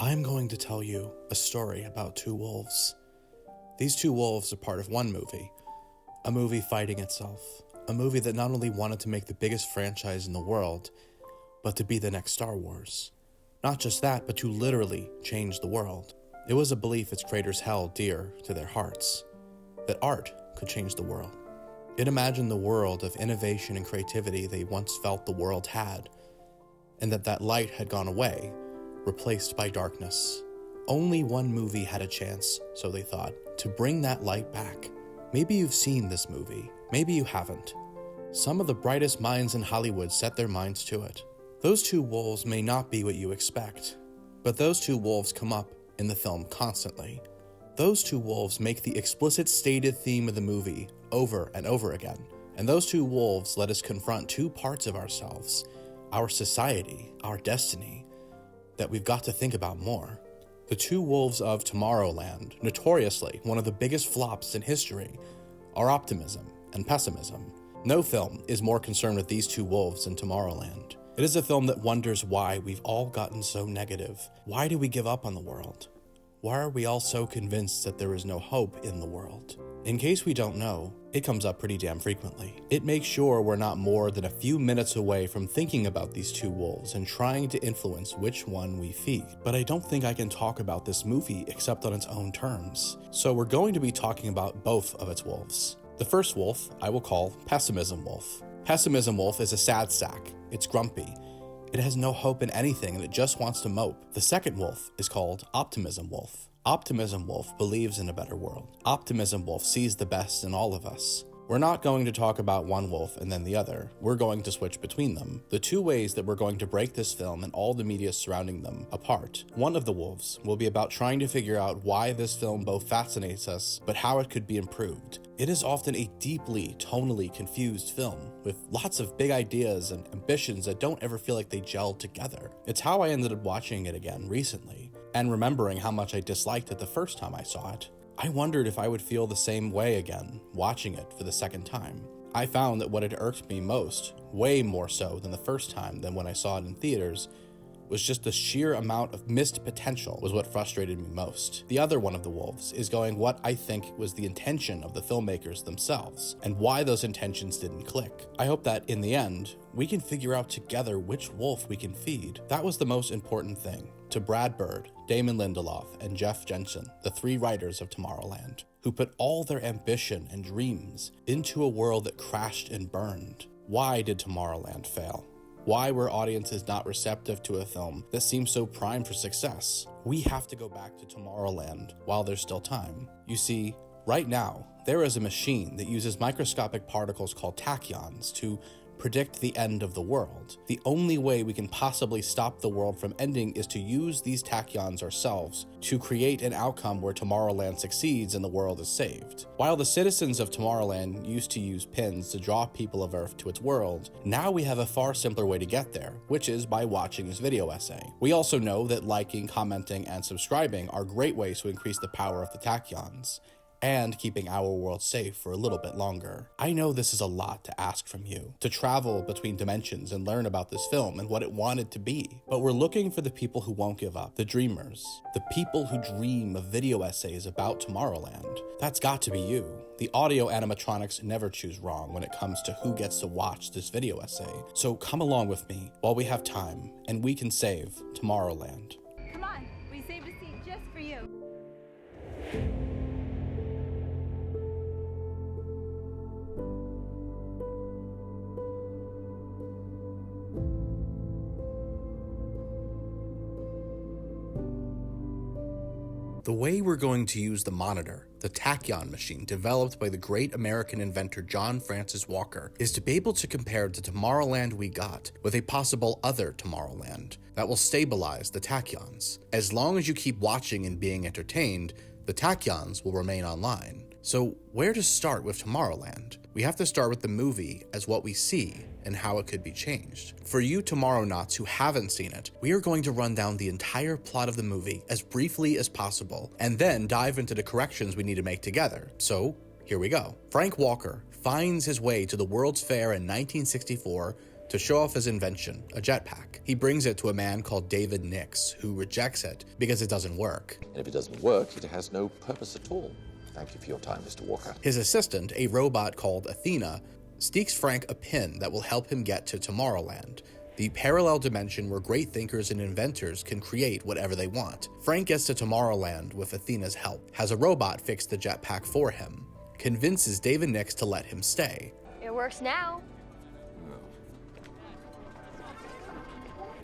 I'm going to tell you a story about two wolves. These two wolves are part of one movie, a movie fighting itself, a movie that not only wanted to make the biggest franchise in the world, but to be the next Star Wars. Not just that, but to literally change the world. It was a belief its creators held dear to their hearts, that art could change the world. It imagined the world of innovation and creativity they once felt the world had, and that light had gone away, replaced by darkness. Only one movie had a chance, so they thought, to bring that light back. Maybe you've seen this movie, maybe you haven't. Some of the brightest minds in Hollywood set their minds to it. Those two wolves may not be what you expect, but those two wolves come up in the film constantly. Those two wolves make the explicit stated theme of the movie over and over again, and those two wolves let us confront two parts of ourselves, our society, our destiny, that we've got to think about more. The two wolves of Tomorrowland, notoriously one of the biggest flops in history, are optimism and pessimism. No film is more concerned with these two wolves than Tomorrowland. It is a film that wonders why we've all gotten so negative. Why do we give up on the world? Why are we all so convinced that there is no hope in the world? In case we don't know, it comes up pretty damn frequently. It makes sure we're not more than a few minutes away from thinking about these two wolves and trying to influence which one we feed. But I don't think I can talk about this movie except on its own terms. So we're going to be talking about both of its wolves. The first wolf I will call Pessimism Wolf. Pessimism Wolf is a sad sack. It's grumpy. It has no hope in anything and it just wants to mope. The second wolf is called Optimism Wolf. Optimism Wolf believes in a better world. Optimism Wolf sees the best in all of us. We're not going to talk about one wolf and then the other. We're going to switch between them. The two ways that we're going to break this film and all the media surrounding them apart. One of the wolves will be about trying to figure out why this film both fascinates us, but how it could be improved. It is often a deeply, tonally confused film, with lots of big ideas and ambitions that don't ever feel like they gel together. It's how I ended up watching it again recently, and remembering how much I disliked it the first time I saw it. I wondered if I would feel the same way again, watching it for the second time. I found that what had irked me most, way more so than the first time than when I saw it in theaters, was just the sheer amount of missed potential was what frustrated me most. The other one of the wolves is going what I think was the intention of the filmmakers themselves, and why those intentions didn't click. I hope that, in the end, we can figure out together which wolf we can feed. That was the most important thing. To Brad Bird, Damon Lindelof, and Jeff Jensen, the three writers of Tomorrowland, who put all their ambition and dreams into a world that crashed and burned. Why did Tomorrowland fail? Why were audiences not receptive to a film that seems so primed for success? We have to go back to Tomorrowland while there's still time. You see, right now, there is a machine that uses microscopic particles called tachyons to predict the end of the world. The only way we can possibly stop the world from ending is to use these tachyons ourselves to create an outcome where Tomorrowland succeeds and the world is saved. While the citizens of Tomorrowland used to use pins to draw people of Earth to its world, now we have a far simpler way to get there, which is by watching this video essay. We also know that liking, commenting, and subscribing are great ways to increase the power of the tachyons, and keeping our world safe for a little bit longer. I know this is a lot to ask from you, to travel between dimensions and learn about this film and what it wanted to be. But we're looking for the people who won't give up, the dreamers, the people who dream of video essays about Tomorrowland. That's got to be you. The audio animatronics never choose wrong when it comes to who gets to watch this video essay. So come along with me while we have time, and we can save Tomorrowland. Come on, we saved a seat just for you. The way we're going to use the monitor, the tachyon machine developed by the great American inventor John Francis Walker, is to be able to compare the Tomorrowland we got with a possible other Tomorrowland that will stabilize the tachyons. As long as you keep watching and being entertained, the tachyons will remain online. So where to start with Tomorrowland? We have to start with the movie as what we see and how it could be changed. For you Tomorrownauts who haven't seen it, we are going to run down the entire plot of the movie as briefly as possible, and then dive into the corrections we need to make together. So, here we go. Frank Walker finds his way to the World's Fair in 1964 to show off his invention, a jetpack. He brings it to a man called David Nix, who rejects it because it doesn't work. And if it doesn't work, it has no purpose at all. Thank you for your time, Mr. Walker. His assistant, a robot called Athena, sneaks Frank a pin that will help him get to Tomorrowland, the parallel dimension where great thinkers and inventors can create whatever they want. Frank gets to Tomorrowland with Athena's help, has a robot fix the jetpack for him, convinces David Nix to let him stay. It works now.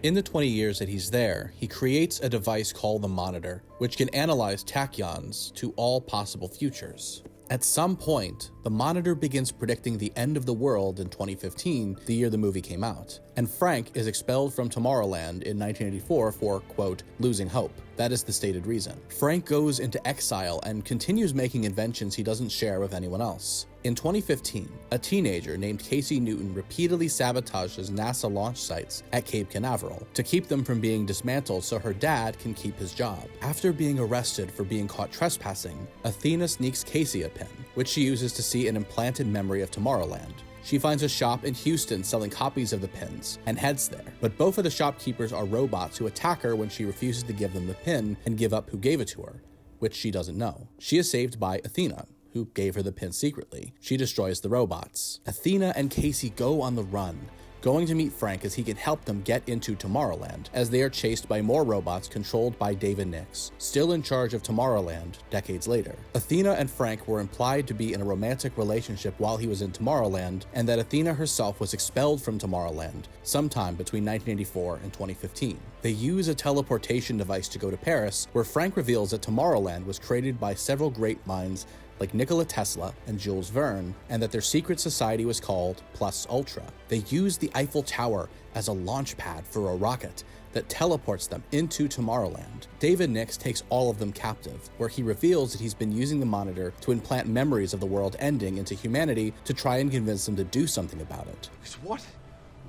In the 20 years that he's there, he creates a device called the Monitor, which can analyze tachyons to all possible futures. At some point, the Monitor begins predicting the end of the world in 2015, the year the movie came out, and Frank is expelled from Tomorrowland in 1984 for, quote, losing hope. That is the stated reason. Frank goes into exile and continues making inventions he doesn't share with anyone else. In 2015, a teenager named Casey Newton repeatedly sabotages NASA launch sites at Cape Canaveral to keep them from being dismantled so her dad can keep his job. After being arrested for being caught trespassing, Athena sneaks Casey a pin, which she uses to see an implanted memory of Tomorrowland. She finds a shop in Houston selling copies of the pins and heads there, but both of the shopkeepers are robots who attack her when she refuses to give them the pin and give up who gave it to her, which she doesn't know. She is saved by Athena, who gave her the pin secretly. She destroys the robots. Athena and Casey go on the run, going to meet Frank as he can help them get into Tomorrowland, as they are chased by more robots controlled by David Nix, still in charge of Tomorrowland decades later. Athena and Frank were implied to be in a romantic relationship while he was in Tomorrowland, and that Athena herself was expelled from Tomorrowland sometime between 1984 and 2015. They use a teleportation device to go to Paris, where Frank reveals that Tomorrowland was created by several great minds like Nikola Tesla and Jules Verne, and that their secret society was called Plus Ultra. They use the Eiffel Tower as a launch pad for a rocket that teleports them into Tomorrowland. David Nix takes all of them captive, where he reveals that he's been using the Monitor to implant memories of the world ending into humanity to try and convince them to do something about it. What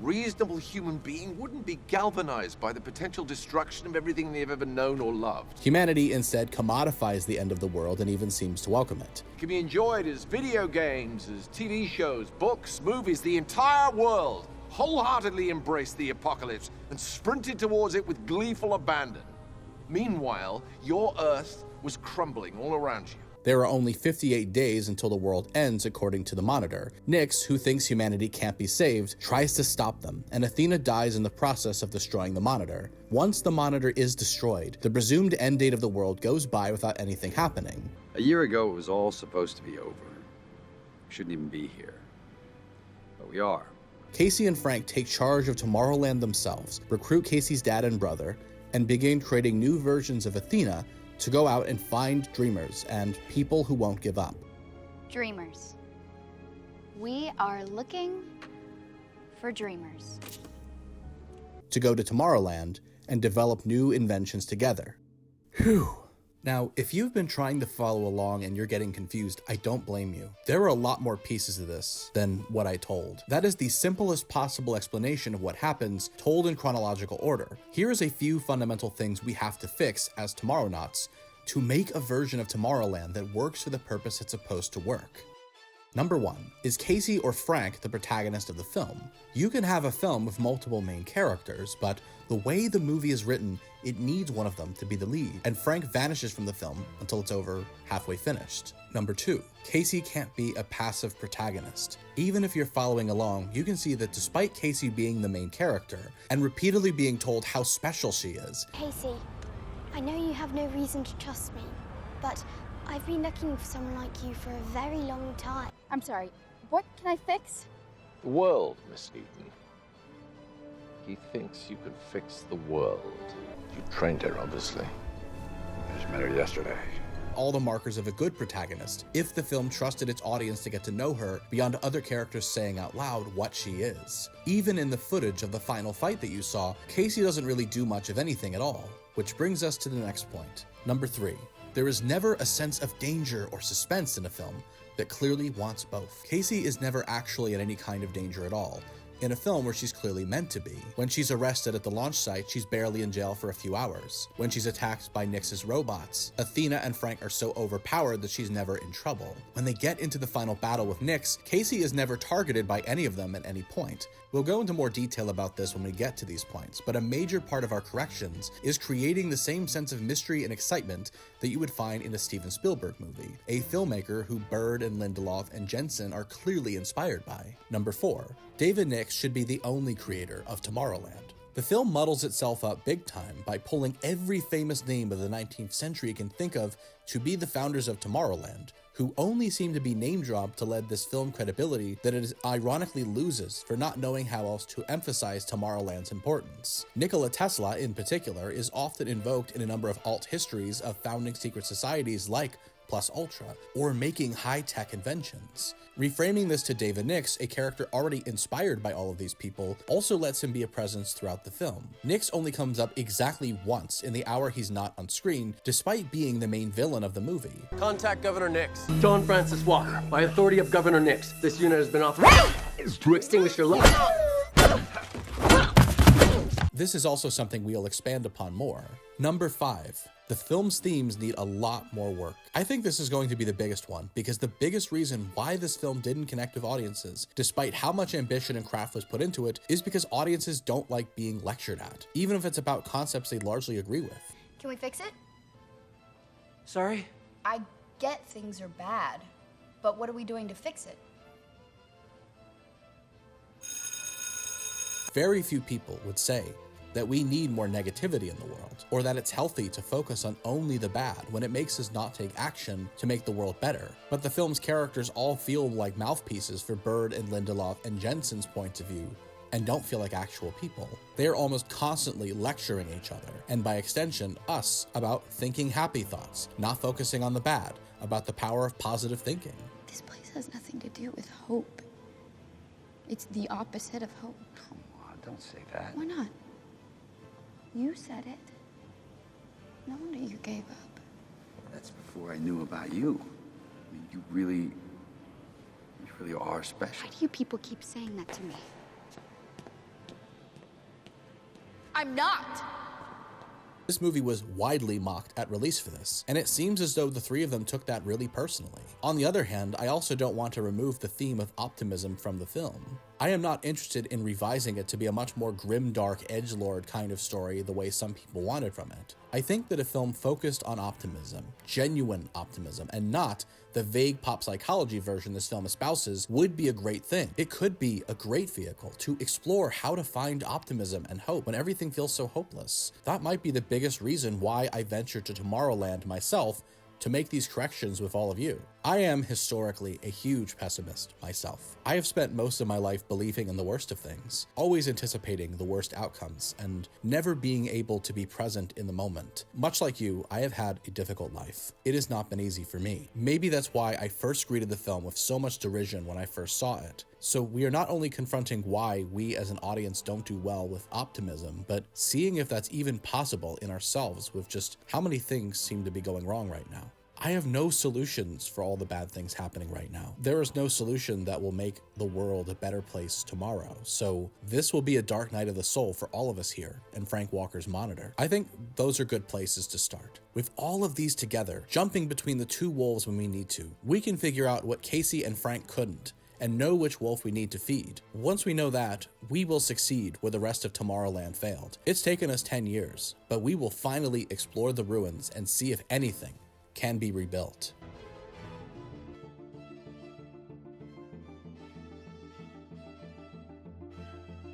reasonable human being wouldn't be galvanized by the potential destruction of everything they've ever known or loved? Humanity instead commodifies the end of the world and even seems to welcome it. It can be enjoyed as video games, as TV shows, books, movies. The entire world wholeheartedly embraced the apocalypse and sprinted towards it with gleeful abandon. Meanwhile, your Earth was crumbling all around you. There are only 58 days until the world ends, according to the Monitor. Nix, who thinks humanity can't be saved, tries to stop them, and Athena dies in the process of destroying the Monitor. Once the Monitor is destroyed, the presumed end date of the world goes by without anything happening. A year ago, it was all supposed to be over. We shouldn't even be here. But we are. Casey and Frank take charge of Tomorrowland themselves, recruit Casey's dad and brother, and begin creating new versions of Athena to go out and find dreamers and people who won't give up. Dreamers. We are looking for dreamers. To go to Tomorrowland and develop new inventions together. Whew. Now, if you've been trying to follow along and you're getting confused, I don't blame you. There are a lot more pieces of this than what I told. That is the simplest possible explanation of what happens, told in chronological order. Here is a few fundamental things we have to fix as Tomorrownauts to make a version of Tomorrowland that works for the purpose it's supposed to work. Number 1, is Casey or Frank the protagonist of the film? You can have a film with multiple main characters, but the way the movie is written, it needs one of them to be the lead, and Frank vanishes from the film until it's over halfway finished. Number 2, Casey can't be a passive protagonist. Even if you're following along, you can see that despite Casey being the main character, and repeatedly being told how special she is, Casey, I know you have no reason to trust me, but I've been looking for someone like you for a very long time. I'm sorry, what can I fix? The world, Miss Newton. He thinks you can fix the world. You trained her, obviously. I just met her yesterday. all the markers of a good protagonist if the film trusted its audience to get to know her beyond other characters saying out loud what she is. Even in the footage of the final fight that you saw, Casey doesn't really do much of anything at all. Which brings us to the next point. Number 3. There is never a sense of danger or suspense in a film that clearly wants both. Casey is never actually in any kind of danger at all. in a film where she's clearly meant to be. When she's arrested at the launch site, she's barely in jail for a few hours. When she's attacked by Nyx's robots, Athena and Frank are so overpowered that she's never in trouble. When they get into the final battle with Nyx, Casey is never targeted by any of them at any point. We'll go into more detail about this when we get to these points, but a major part of our corrections is creating the same sense of mystery and excitement that you would find in a Steven Spielberg movie, a filmmaker who Bird and Lindelof and Jensen are clearly inspired by. Number 4. David Nyx should be the only creator of Tomorrowland. The film muddles itself up big time by pulling every famous name of the 19th century it can think of to be the founders of Tomorrowland, who only seem to be name-dropped to lend this film credibility that it ironically loses for not knowing how else to emphasize Tomorrowland's importance. Nikola Tesla, in particular, is often invoked in a number of alt histories of founding secret societies like Plus Ultra, or making high-tech inventions. Reframing this to David Nyx, a character already inspired by all of these people, also lets him be a presence throughout the film. Nyx only comes up exactly once in the hour he's not on screen, despite being the main villain of the movie. Contact Governor Nyx. John Francis Walker. By authority of Governor Nyx, this unit has been authorized to extinguish your light. This is also something we'll expand upon more. Number 5. The film's themes need a lot more work. I think this is going to be the biggest one, because the biggest reason why this film didn't connect with audiences, despite how much ambition and craft was put into it, is because audiences don't like being lectured at, even if it's about concepts they largely agree with. Can we fix it? Sorry? I get things are bad, but what are we doing to fix it? Very few people would say that we need more negativity in the world, or that it's healthy to focus on only the bad when it makes us not take action to make the world better. But the film's characters all feel like mouthpieces for Bird and Lindelof and Jensen's points of view, and don't feel like actual people. They are almost constantly lecturing each other, and by extension, us, about thinking happy thoughts, not focusing on the bad, about the power of positive thinking. This place has nothing to do with hope. It's the opposite of hope. Come on, don't say that. Why not? You said it. No wonder you gave up. That's before I knew about you. I mean, you really are special. Why do you people keep saying that to me? I'm not! This movie was widely mocked at release for this, and it seems as though the three of them took that really personally. On the other hand, I also don't want to remove the theme of optimism from the film. I am not interested in revising it to be a much more grimdark edgelord kind of story the way some people wanted from it. I think that a film focused on optimism, genuine optimism, and not the vague pop psychology version this film espouses would be a great thing. It could be a great vehicle to explore how to find optimism and hope when everything feels so hopeless. That might be the biggest reason why I ventured to Tomorrowland myself, to make these corrections with all of you. I am historically a huge pessimist myself. I have spent most of my life believing in the worst of things, always anticipating the worst outcomes, and never being able to be present in the moment. Much like you, I have had a difficult life. It has not been easy for me. Maybe that's why I first greeted the film with so much derision when I first saw it. So we are not only confronting why we as an audience don't do well with optimism, but seeing if that's even possible in ourselves with just how many things seem to be going wrong right now. I have no solutions for all the bad things happening right now. There is no solution that will make the world a better place tomorrow. So this will be a dark night of the soul for all of us here in Frank Walker's Monitor. I think those are good places to start. With all of these together, jumping between the two wolves when we need to, we can figure out what Casey and Frank couldn't, and know which wolf we need to feed. Once we know that, we will succeed where the rest of Tomorrowland failed. It's taken us 10 years, but we will finally explore the ruins and see if anything can be rebuilt.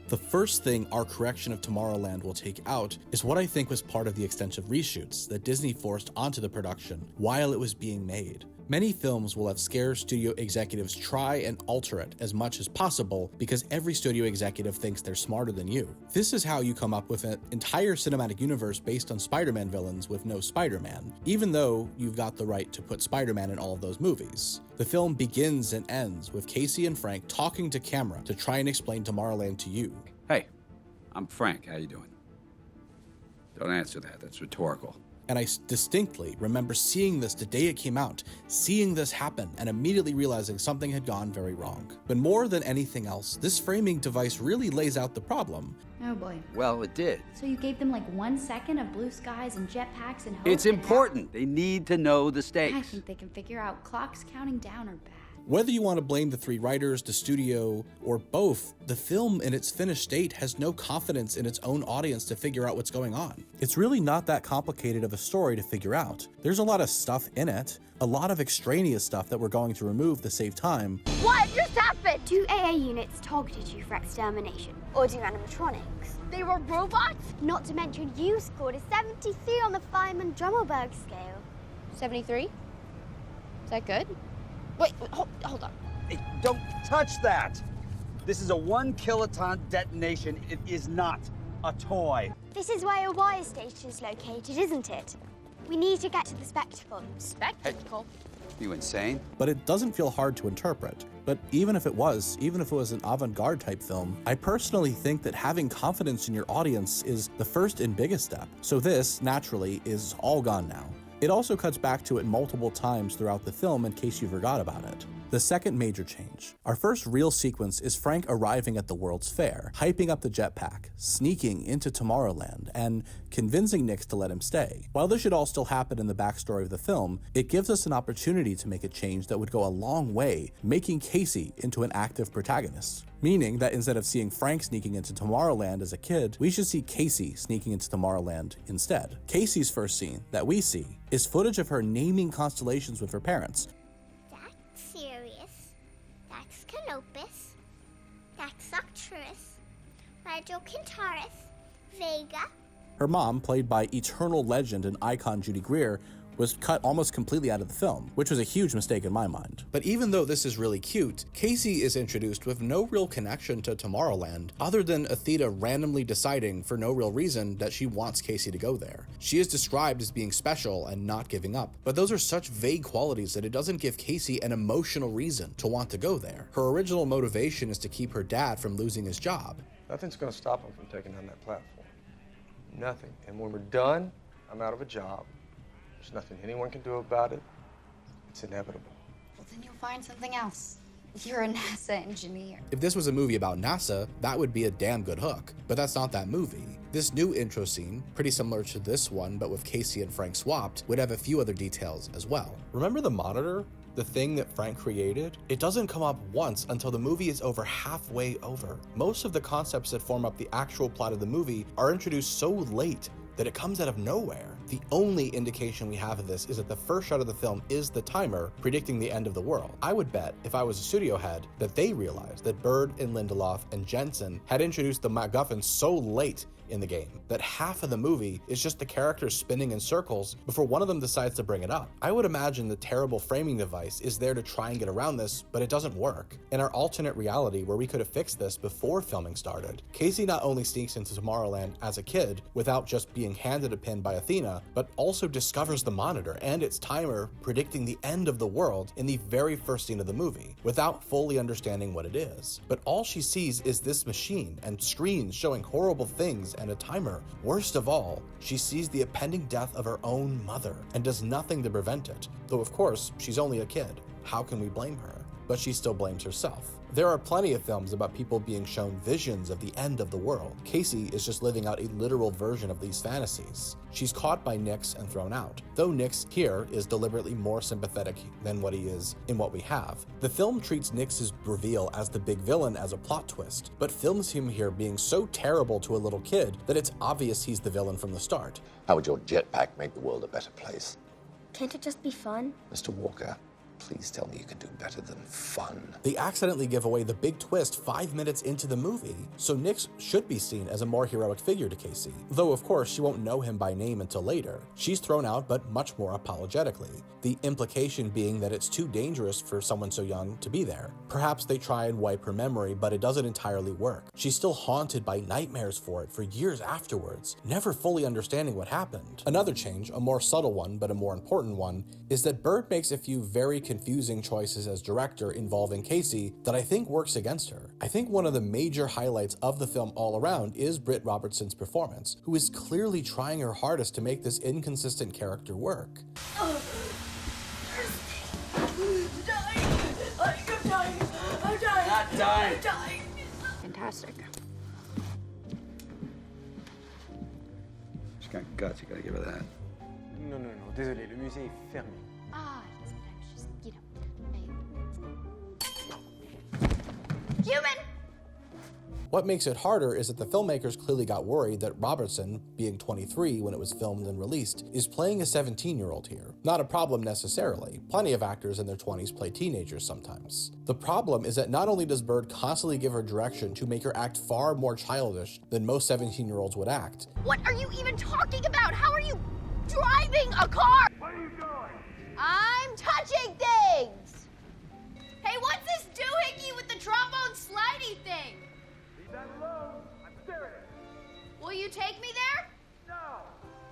The first thing our correction of Tomorrowland will take out is what I think was part of the extensive reshoots that Disney forced onto the production while it was being made. Many films will have scare studio executives try and alter it as much as possible because every studio executive thinks they're smarter than you. This is how you come up with an entire cinematic universe based on Spider-Man villains with no Spider-Man, even though you've got the right to put Spider-Man in all of those movies. The film begins and ends with Casey and Frank talking to camera to try and explain Tomorrowland to you. Hey, I'm Frank. How you doing? Don't answer that. That's rhetorical. And I distinctly remember seeing this the day it came out, seeing this happen, and immediately realizing something had gone very wrong. But more than anything else, this framing device really lays out the problem. Oh boy. Well, it did. So you gave them like 1 second of blue skies and jetpacks and hope. It's important. They need to know the stakes. I think they can figure out clocks counting down are bad. Whether you want to blame the 3 writers, the studio, or both, the film in its finished state has no confidence in its own audience to figure out what's going on. It's really not that complicated of a story to figure out. There's a lot of stuff in it, a lot of extraneous stuff that we're going to remove to save time. What just happened? 2 AA units targeted you for extermination. Or do animatronics. They were robots? Not to mention you scored a 73 on the Feynman-Drummelberg scale. 73? Is that good? Wait, hold on. Hey, don't touch that! This is a 1 kiloton detonation. It is not a toy. This is where your wire station is located, isn't it? We need to get to the spectacle. Spectacle? You insane? But it doesn't feel hard to interpret. But even if it was an avant-garde type film, I personally think that having confidence in your audience is the first and biggest step. So this, naturally, is all gone now. It also cuts back to it multiple times throughout the film in case you forgot about it. The second major change. Our first real sequence is Frank arriving at the World's Fair, hyping up the jetpack, sneaking into Tomorrowland, and convincing Nix to let him stay. While this should all still happen in the backstory of the film, it gives us an opportunity to make a change that would go a long way, making Casey into an active protagonist. Meaning that instead of seeing Frank sneaking into Tomorrowland as a kid, we should see Casey sneaking into Tomorrowland instead. Casey's first scene that we see is footage of her naming constellations with her parents. That's Sirius. That's Canopus. That's Arcturus. Radio Centaurus. Vega. Her mom, played by eternal legend and icon Judy Greer, was cut almost completely out of the film, which was a huge mistake in my mind. But even though this is really cute, Casey is introduced with no real connection to Tomorrowland, other than Athena randomly deciding for no real reason that she wants Casey to go there. She is described as being special and not giving up, but those are such vague qualities that it doesn't give Casey an emotional reason to want to go there. Her original motivation is to keep her dad from losing his job. Nothing's gonna stop him from taking down that platform. Nothing. And when we're done, I'm out of a job. There's nothing anyone can do about it. It's inevitable. Well, then you'll find something else. You're a NASA engineer. If this was a movie about NASA, that would be a damn good hook, but that's not that movie. This new intro scene, pretty similar to this one, but with Casey and Frank swapped, would have a few other details as well. Remember the monitor? The thing that Frank created? It doesn't come up once until the movie is over halfway over. Most of the concepts that form up the actual plot of the movie are introduced so late that it comes out of nowhere. The only indication we have of this is that the first shot of the film is the timer predicting the end of the world. I would bet, if I was a studio head, that they realized that Bird and Lindelof and Jensen had introduced the MacGuffin so late in the game that half of the movie is just the characters spinning in circles before one of them decides to bring it up. I would imagine the terrible framing device is there to try and get around this, but it doesn't work. In our alternate reality where we could have fixed this before filming started, Casey not only sneaks into Tomorrowland as a kid without just being handed a pin by Athena, but also discovers the monitor and its timer predicting the end of the world in the very first scene of the movie without fully understanding what it is. But all she sees is this machine and screens showing horrible things and a timer. Worst of all, she sees the impending death of her own mother and does nothing to prevent it. Though of course, she's only a kid. How can we blame her? But she still blames herself. There are plenty of films about people being shown visions of the end of the world. Casey is just living out a literal version of these fantasies. She's caught by Nix and thrown out, though Nix here is deliberately more sympathetic than what he is in What We Have. The film treats Nix's reveal as the big villain as a plot twist, but films him here being so terrible to a little kid that it's obvious he's the villain from the start. How would your jetpack make the world a better place? Can't it just be fun? Mr. Walker, please tell me you can do better than fun. They accidentally give away the big twist 5 minutes into the movie, so Nix should be seen as a more heroic figure to Casey. Though of course she won't know him by name until later. She's thrown out, but much more apologetically. The implication being that it's too dangerous for someone so young to be there. Perhaps they try and wipe her memory, but it doesn't entirely work. She's still haunted by nightmares for it for years afterwards, never fully understanding what happened. Another change, a more subtle one, but a more important one, is that Bird makes a few very confusing choices as director involving Casey that I think works against her. I think one of the major highlights of the film all around is Britt Robertson's performance, who is clearly trying her hardest to make this inconsistent character work. I'm dying. Fantastic. She's got guts, you gotta give her that. Non, désolé, le musée est fermé. Ah, sometimes just, Human! What makes it harder is that the filmmakers clearly got worried that Robertson, being 23 when it was filmed and released, is playing a 17-year-old here. Not a problem necessarily. Plenty of actors in their 20s play teenagers sometimes. The problem is that not only does Bird constantly give her direction to make her act far more childish than most 17-year-olds would act. What are you even talking about? How are you driving a car? What are you doing? I'm touching things! Hey, what's this doohickey with the trombone slidey thing? Leave that alone. I'm serious. Will you take me there? No.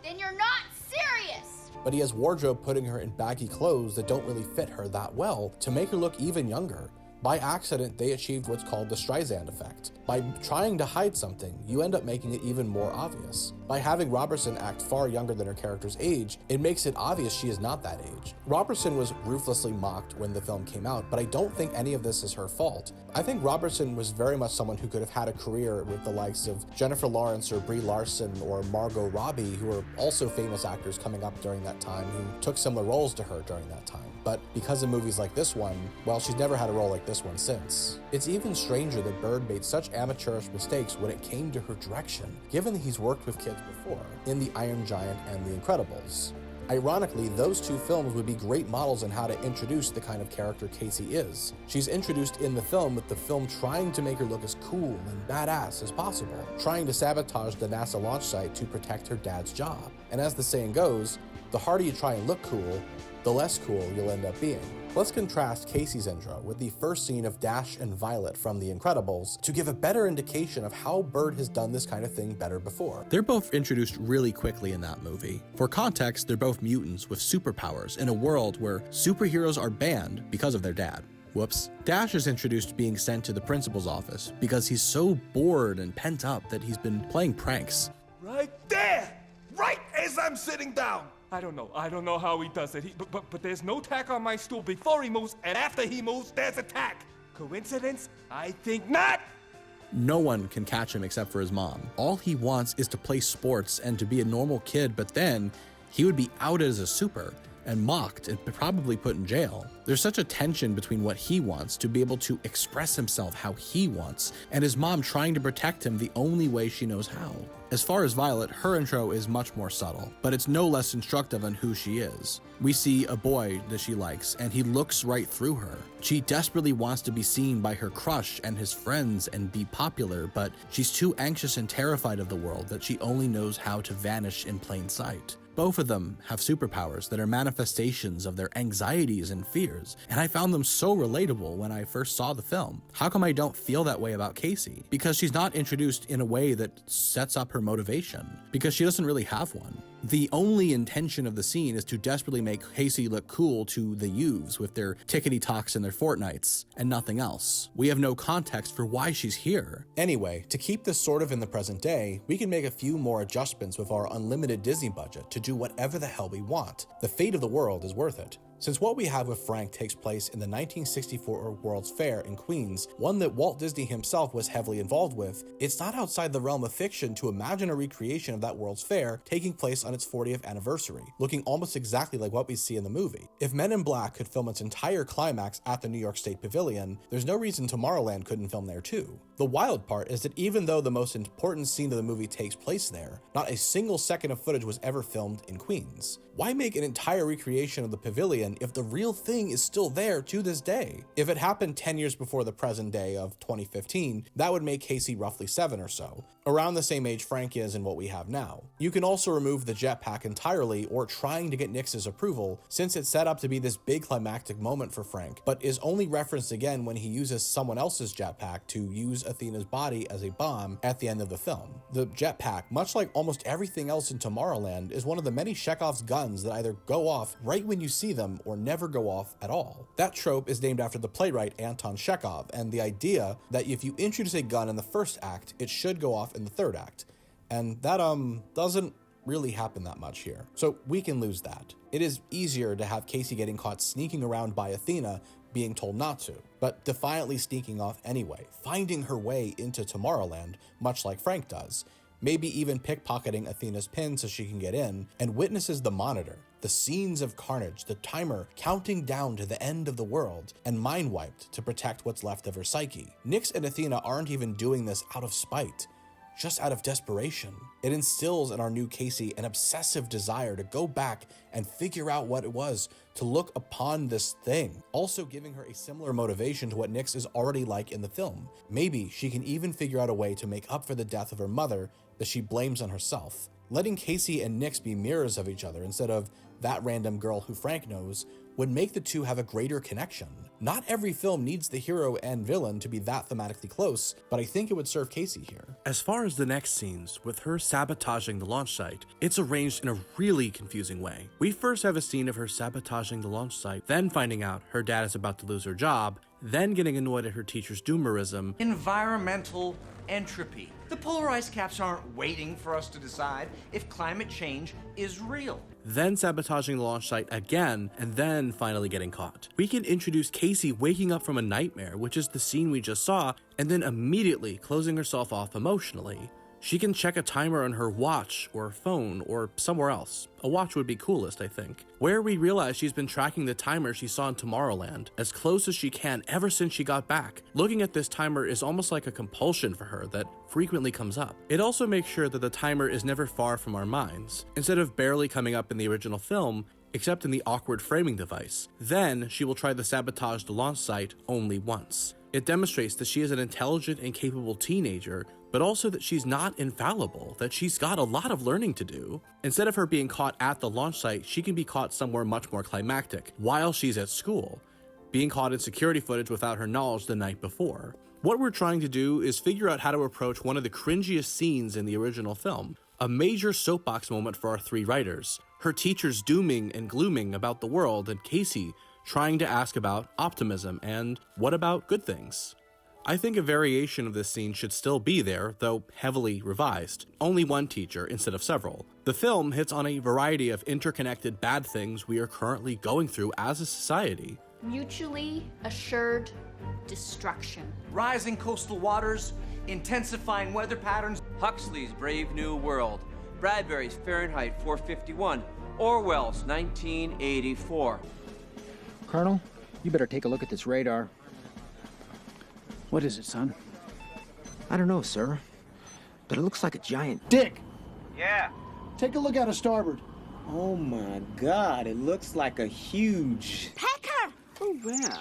Then you're not serious! But he has wardrobe putting her in baggy clothes that don't really fit her that well to make her look even younger. By accident, they achieved what's called the Streisand effect. By trying to hide something, you end up making it even more obvious. By having Robertson act far younger than her character's age, it makes it obvious she is not that age. Robertson was ruthlessly mocked when the film came out, but I don't think any of this is her fault. I think Robertson was very much someone who could have had a career with the likes of Jennifer Lawrence or Brie Larson or Margot Robbie, who are also famous actors coming up during that time who took similar roles to her during that time. But because of movies like this one, well, she's never had a role like this one since. It's even stranger that Bird made such amateurish mistakes when it came to her direction, given that he's worked with kids before, in The Iron Giant and The Incredibles. Ironically, those two films would be great models in how to introduce the kind of character Casey is. She's introduced in the film with the film trying to make her look as cool and badass as possible, trying to sabotage the NASA launch site to protect her dad's job. And as the saying goes, the harder you try and look cool, the less cool you'll end up being. Let's contrast Casey's intro with the first scene of Dash and Violet from The Incredibles to give a better indication of how Bird has done this kind of thing better before. They're both introduced really quickly in that movie. For context, they're both mutants with superpowers in a world where superheroes are banned because of their dad. Whoops. Dash is introduced being sent to the principal's office because he's so bored and pent up that he's been playing pranks. Right there! Right as I'm sitting down! I don't know how he does it. But there's no tack on my stool before he moves, and after he moves, there's a tack. Coincidence? I think not! No one can catch him except for his mom. All he wants is to play sports and to be a normal kid, but then he would be outed as a super and mocked and probably put in jail. There's such a tension between what he wants to be able to express himself how he wants, and his mom trying to protect him the only way she knows how. As far as Violet, her intro is much more subtle, but it's no less instructive on who she is. We see a boy that she likes, and he looks right through her. She desperately wants to be seen by her crush and his friends and be popular, but she's too anxious and terrified of the world that she only knows how to vanish in plain sight. Both of them have superpowers that are manifestations of their anxieties and fears, and I found them so relatable when I first saw the film. How come I don't feel that way about Casey? Because she's not introduced in a way that sets up her motivation, because she doesn't really have one. The only intention of the scene is to desperately make Casey look cool to the youths with their tickety-talks and their Fortnites, and nothing else. We have no context for why she's here. Anyway, to keep this sort of in the present day, we can make a few more adjustments with our unlimited Disney budget to do whatever the hell we want. The fate of the world is worth it. Since what we have with Frank takes place in the 1964 World's Fair in Queens, one that Walt Disney himself was heavily involved with, it's not outside the realm of fiction to imagine a recreation of that World's Fair taking place on its 40th anniversary, looking almost exactly like what we see in the movie. If Men in Black could film its entire climax at the New York State Pavilion, there's no reason Tomorrowland couldn't film there too. The wild part is that even though the most important scene of the movie takes place there, not a single second of footage was ever filmed in Queens. Why make an entire recreation of the pavilion if the real thing is still there to this day? If it happened 10 years before the present day of 2015, that would make Casey roughly 7 or so, around the same age Frank is in what we have now. You can also remove the jetpack entirely or trying to get Nix's approval, since it's set up to be this big climactic moment for Frank, but is only referenced again when he uses someone else's jetpack to use Athena's body as a bomb at the end of the film. The jetpack, much like almost everything else in Tomorrowland, is one of the many Chekhov's guns that either go off right when you see them or never go off at all. That trope is named after the playwright Anton Chekhov, and the idea that if you introduce a gun in the first act, it should go off in the third act. And that doesn't really happen that much here. So we can lose that. It is easier to have Casey getting caught sneaking around by Athena being told not to, but defiantly sneaking off anyway, finding her way into Tomorrowland, much like Frank does, maybe even pickpocketing Athena's pin so she can get in, and witnesses the monitor, the scenes of carnage, the timer counting down to the end of the world, and mind-wiped to protect what's left of her psyche. Nyx and Athena aren't even doing this out of spite, just out of desperation. It instills in our new Casey an obsessive desire to go back and figure out what it was to look upon this thing, also giving her a similar motivation to what Nyx is already like in the film. Maybe she can even figure out a way to make up for the death of her mother that she blames on herself. Letting Casey and Nyx be mirrors of each other instead of that random girl who Frank knows would make the two have a greater connection. Not every film needs the hero and villain to be that thematically close, but I think it would serve Casey here. As far as the next scenes, with her sabotaging the launch site, it's arranged in a really confusing way. We first have a scene of her sabotaging the launch site, then finding out her dad is about to lose her job, then getting annoyed at her teacher's doomerism. Environmental entropy. The polar ice caps aren't waiting for us to decide if climate change is real. Then sabotaging the launch site again, and then finally getting caught. We can introduce Casey waking up from a nightmare, which is the scene we just saw, and then immediately closing herself off emotionally. She can check a timer on her watch or phone or somewhere else. A watch would be coolest, I think. Where we realize she's been tracking the timer she saw in Tomorrowland as close as she can ever since she got back. Looking at this timer is almost like a compulsion for her that frequently comes up. It also makes sure that the timer is never far from our minds, instead of barely coming up in the original film, except in the awkward framing device. Then she will try to sabotage the launch site only once. It demonstrates that she is an intelligent and capable teenager, but also that she's not infallible, that she's got a lot of learning to do. Instead of her being caught at the launch site, she can be caught somewhere much more climactic, while she's at school, being caught in security footage without her knowledge the night before. What we're trying to do is figure out how to approach one of the cringiest scenes in the original film, a major soapbox moment for our three writers, her teachers dooming and glooming about the world, and Casey trying to ask about optimism and what about good things. I think a variation of this scene should still be there, though heavily revised. Only one teacher instead of several. The film hits on a variety of interconnected bad things we are currently going through as a society. Mutually assured destruction. Rising coastal waters, intensifying weather patterns. Huxley's Brave New World, Bradbury's Fahrenheit 451, Orwell's 1984. Colonel, you better take a look at this radar. What is it, son? I don't know, sir, but it looks like a giant... Dick! Yeah? Take a look out of starboard. Oh my God, it looks like a huge... Pecker! Oh, yeah.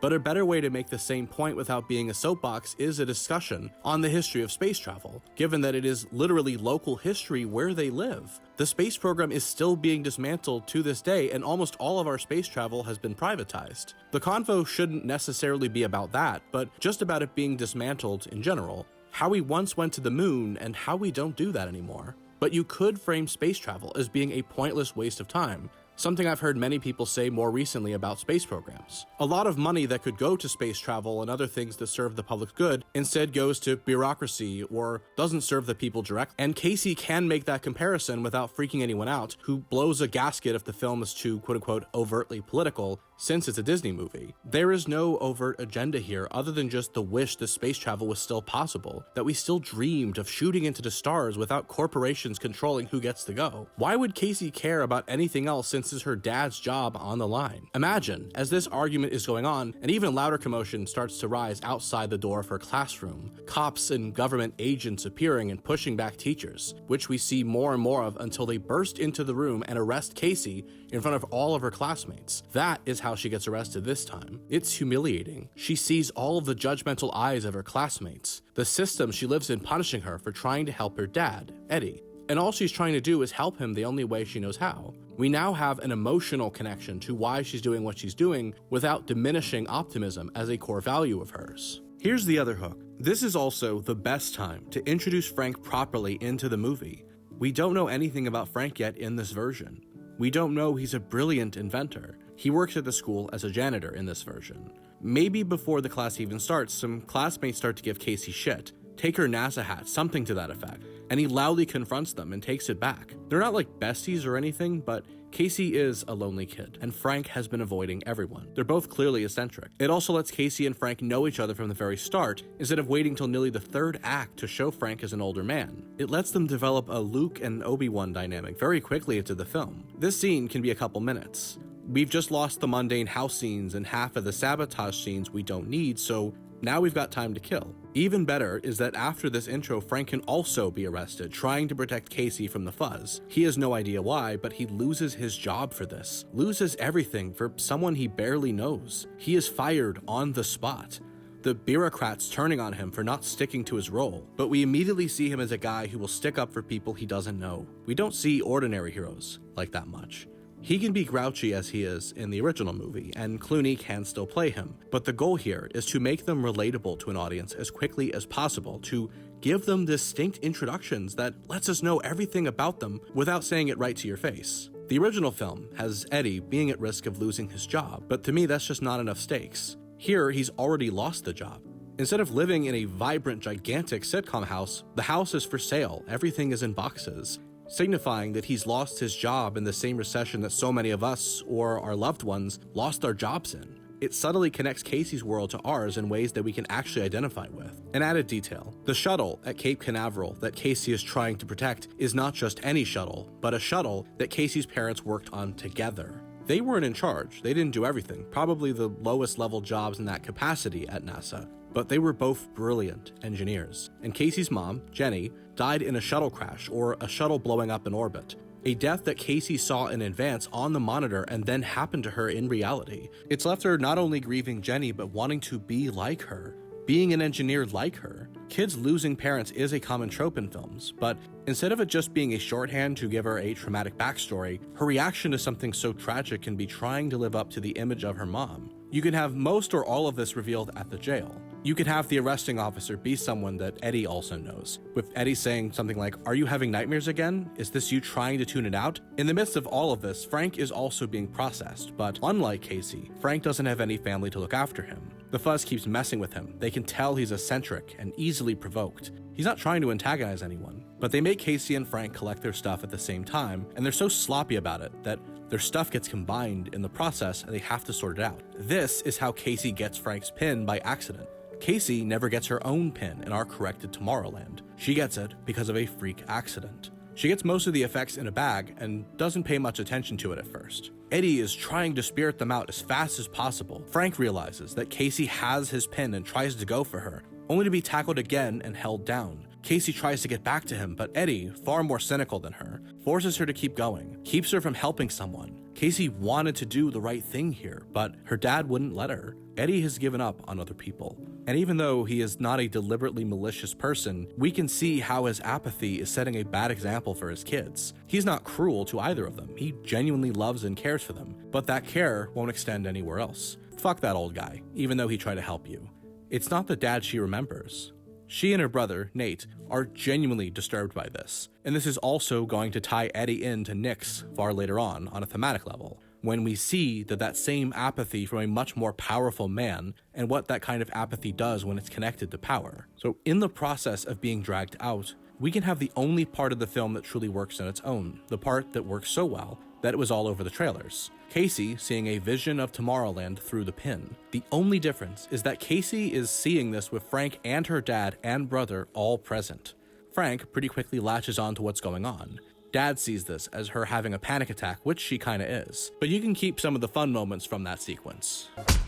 But a better way to make the same point without being a soapbox is a discussion on the history of space travel, given that it is literally local history where they live. The space program is still being dismantled to this day, and almost all of our space travel has been privatized. The convo shouldn't necessarily be about that, but just about it being dismantled in general. How we once went to the moon and how we don't do that anymore. But you could frame space travel as being a pointless waste of time, something I've heard many people say more recently about space programs. A lot of money that could go to space travel and other things that serve the public good instead goes to bureaucracy or doesn't serve the people directly. And Casey can make that comparison without freaking anyone out who blows a gasket if the film is too quote-unquote overtly political, since it's a Disney movie. There is no overt agenda here other than just the wish that space travel was still possible, that we still dreamed of shooting into the stars without corporations controlling who gets to go. Why would Casey care about anything else since it's her dad's job on the line? Imagine, as this argument is going on, an even louder commotion starts to rise outside the door of her classroom, cops and government agents appearing and pushing back teachers, which we see more and more of until they burst into the room and arrest Casey in front of all of her classmates. That is how she gets arrested this time. It's humiliating. She sees all of the judgmental eyes of her classmates, the system she lives in punishing her for trying to help her dad, Eddie. And all she's trying to do is help him the only way she knows how. We now have an emotional connection to why she's doing what she's doing without diminishing optimism as a core value of hers. Here's the other hook. This is also the best time to introduce Frank properly into the movie. We don't know anything about Frank yet in this version. We don't know he's a brilliant inventor. He works at the school as a janitor in this version. Maybe before the class even starts, some classmates start to give Casey shit. Take her NASA hat, something to that effect. And he loudly confronts them and takes it back. They're not like besties or anything, but Casey is a lonely kid, and Frank has been avoiding everyone. They're both clearly eccentric. It also lets Casey and Frank know each other from the very start, instead of waiting till nearly the third act to show Frank as an older man. It lets them develop a Luke and Obi-Wan dynamic very quickly into the film. This scene can be a couple minutes. We've just lost the mundane house scenes and half of the sabotage scenes we don't need, so now we've got time to kill. Even better is that after this intro, Frank can also be arrested, trying to protect Casey from the fuzz. He has no idea why, but he loses his job for this. Loses everything for someone he barely knows. He is fired on the spot. The bureaucrats turning on him for not sticking to his role, but we immediately see him as a guy who will stick up for people he doesn't know. We don't see ordinary heroes like that much. He can be grouchy as he is in the original movie, and Clooney can still play him, but the goal here is to make them relatable to an audience as quickly as possible, to give them distinct introductions that lets us know everything about them without saying it right to your face. The original film has Eddie being at risk of losing his job, but to me that's just not enough stakes. Here, he's already lost the job. Instead of living in a vibrant, gigantic sitcom house, the house is for sale, everything is in boxes, signifying that he's lost his job in the same recession that so many of us, or our loved ones, lost our jobs in. It subtly connects Casey's world to ours in ways that we can actually identify with. An added detail, the shuttle at Cape Canaveral that Casey is trying to protect is not just any shuttle, but a shuttle that Casey's parents worked on together. They weren't in charge, they didn't do everything, probably the lowest level jobs in that capacity at NASA. But they were both brilliant engineers. And Casey's mom, Jenny, died in a shuttle crash or a shuttle blowing up in orbit. A death that Casey saw in advance on the monitor and then happened to her in reality. It's left her not only grieving Jenny, but wanting to be like her, being an engineer like her. Kids losing parents is a common trope in films, but instead of it just being a shorthand to give her a traumatic backstory, her reaction to something so tragic can be trying to live up to the image of her mom. You can have most or all of this revealed at the jail. You can have the arresting officer be someone that Eddie also knows, with Eddie saying something like, "Are you having nightmares again? Is this you trying to tune it out?" In the midst of all of this, Frank is also being processed, but unlike Casey, Frank doesn't have any family to look after him. The fuzz keeps messing with him. They can tell he's eccentric and easily provoked. He's not trying to antagonize anyone, but they make Casey and Frank collect their stuff at the same time, and they're so sloppy about it that their stuff gets combined in the process and they have to sort it out. This is how Casey gets Frank's pin by accident. Casey never gets her own pin in our corrected Tomorrowland. She gets it because of a freak accident. She gets most of the effects in a bag and doesn't pay much attention to it at first. Eddie is trying to spirit them out as fast as possible. Frank realizes that Casey has his pin and tries to go for her, only to be tackled again and held down. Casey tries to get back to him, but Eddie, far more cynical than her, forces her to keep going, keeps her from helping someone. Casey wanted to do the right thing here, but her dad wouldn't let her. Eddie has given up on other people. And even though he is not a deliberately malicious person, we can see how his apathy is setting a bad example for his kids. He's not cruel to either of them. He genuinely loves and cares for them, but that care won't extend anywhere else. Fuck that old guy, even though he tried to help you. It's not the dad she remembers. She and her brother, Nate, are genuinely disturbed by this, and this is also going to tie Eddie into Nick's far later on a thematic level, when we see that same apathy from a much more powerful man and what that kind of apathy does when it's connected to power. So in the process of being dragged out, we can have the only part of the film that truly works on its own, the part that works so well that it was all over the trailers. Casey seeing a vision of Tomorrowland through the pin. The only difference is that Casey is seeing this with Frank and her dad and brother all present. Frank pretty quickly latches on to what's going on. Dad sees this as her having a panic attack, which she kinda is. But you can keep some of the fun moments from that sequence. Have